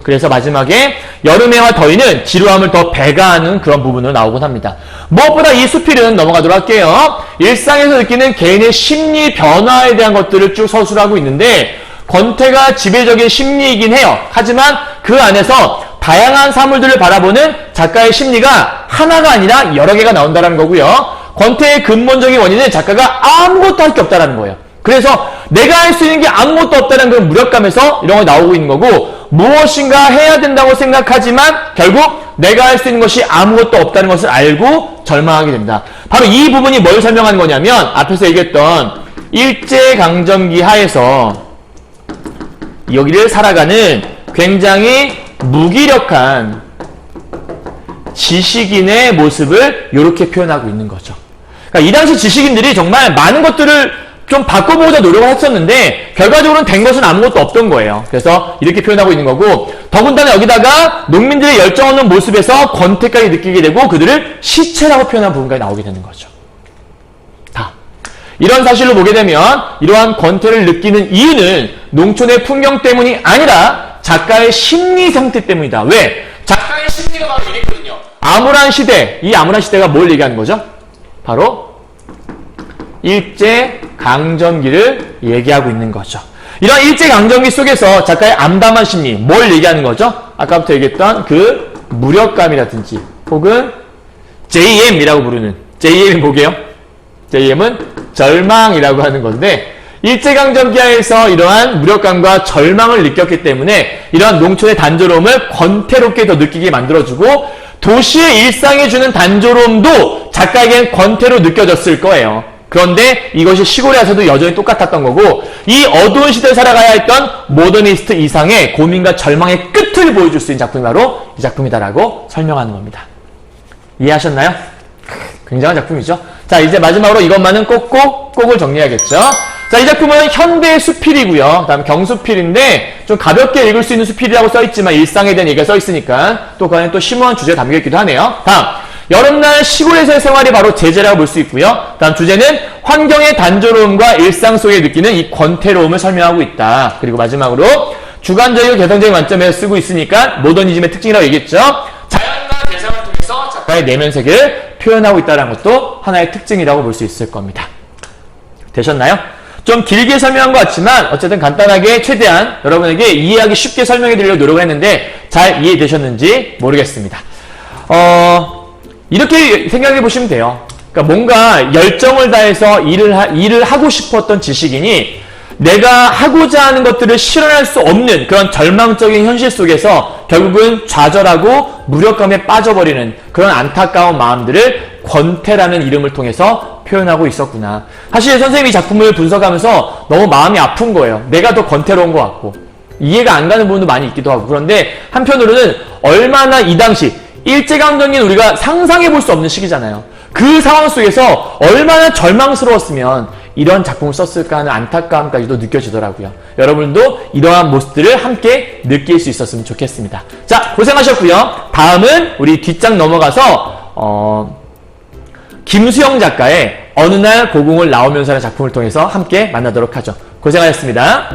그래서 마지막에 여름해와 더위는 지루함을 더 배가하는 그런 부분으로 나오곤 합니다. 무엇보다 이 수필은 넘어가도록 할게요. 일상에서 느끼는 개인의 심리 변화에 대한 것들을 쭉 서술하고 있는데 권태가 지배적인 심리이긴 해요. 하지만 그 안에서 다양한 사물들을 바라보는 작가의 심리가 하나가 아니라 여러 개가 나온다는 거고요. 권태의 근본적인 원인은 작가가 아무것도 할 게 없다는 거예요. 그래서 내가 할 수 있는 게 아무것도 없다는 그런 무력감에서 이런 거 나오고 있는 거고 무엇인가 해야 된다고 생각하지만 결국 내가 할 수 있는 것이 아무것도 없다는 것을 알고 절망하게 됩니다. 바로 이 부분이 뭘 설명하는 거냐면 앞에서 얘기했던 일제강점기 하에서 여기를 살아가는 굉장히 무기력한 지식인의 모습을 이렇게 표현하고 있는 거죠. 그러니까 이 당시 지식인들이 정말 많은 것들을 좀 바꿔보고자 노력을 했었는데 결과적으로는 된 것은 아무것도 없던 거예요. 그래서 이렇게 표현하고 있는 거고 더군다나 여기다가 농민들의 열정 없는 모습에서 권태까지 느끼게 되고 그들을 시체라고 표현한 부분까지 나오게 되는 거죠. 다. 이런 사실로 보게 되면 이러한 권태를 느끼는 이유는 농촌의 풍경 때문이 아니라 작가의 심리 상태 때문이다. 왜? 작가의 심리가 바로 이랬거든요. 암울한 시대. 이 암울한 시대가 뭘 얘기하는 거죠? 바로 일제강점기를 얘기하고 있는 거죠. 이런 일제강점기 속에서 작가의 암담한 심리, 뭘 얘기하는 거죠? 아까부터 얘기했던 그 무력감이라든지 혹은 JM이라고 부르는, JM이 뭐게요? JM은 절망이라고 하는 건데 일제강점기 하에서 이러한 무력감과 절망을 느꼈기 때문에 이러한 농촌의 단조로움을 권태롭게 더 느끼게 만들어주고 도시의 일상에 주는 단조로움도 작가에겐 권태로 느껴졌을 거예요. 그런데 이것이 시골에 와서도 여전히 똑같았던 거고 이 어두운 시대를 살아가야 했던 모더니스트 이상의 고민과 절망의 끝을 보여줄 수 있는 작품이 바로 이 작품이다라고 설명하는 겁니다. 이해하셨나요? 굉장한 작품이죠. 자, 이제 마지막으로 이것만은 꼭을 정리해야겠죠. 자, 이 작품은 현대의 수필이고요. 그 다음에 경수필인데 좀 가볍게 읽을 수 있는 수필이라고 써있지만 일상에 대한 얘기가 써있으니까 또 그 안에 또 심오한 주제가 담겨있기도 하네요. 다음, 여름날 시골에서의 생활이 바로 제재라고 볼 수 있고요. 다음 주제는 환경의 단조로움과 일상 속에 느끼는 이 권태로움을 설명하고 있다. 그리고 마지막으로 주관적이고 개성적인 관점에서 쓰고 있으니까 모더니즘의 특징이라고 얘기했죠. 자연과 대상을 통해서 작가의 내면 세계를 표현하고 있다는 것도 하나의 특징이라고 볼 수 있을 겁니다. 되셨나요? 좀 길게 설명한 것 같지만 어쨌든 간단하게 최대한 여러분에게 이해하기 쉽게 설명해 드리려고 노력을 했는데 잘 이해되셨는지 모르겠습니다. 이렇게 생각해 보시면 돼요. 그러니까 뭔가 열정을 다해서 일을 하고 싶었던 지식인이 내가 하고자 하는 것들을 실현할 수 없는 그런 절망적인 현실 속에서 결국은 좌절하고 무력감에 빠져버리는 그런 안타까운 마음들을 권태라는 이름을 통해서 표현하고 있었구나. 사실 선생님이 이 작품을 분석하면서 너무 마음이 아픈 거예요. 내가 더 권태로운 것 같고 이해가 안 가는 부분도 많이 있기도 하고 그런데 한편으로는 얼마나 이 당시 일제강점기는 우리가 상상해 볼 수 없는 시기잖아요. 그 상황 속에서 얼마나 절망스러웠으면 이런 작품을 썼을까 하는 안타까움까지도 느껴지더라고요. 여러분도 이러한 모습들을 함께 느낄 수 있었으면 좋겠습니다. 자, 고생하셨고요. 다음은 우리 뒷장 넘어가서 김수영 작가의 어느 날 고궁을 나오면서라는 작품을 통해서 함께 만나도록 하죠. 고생하셨습니다.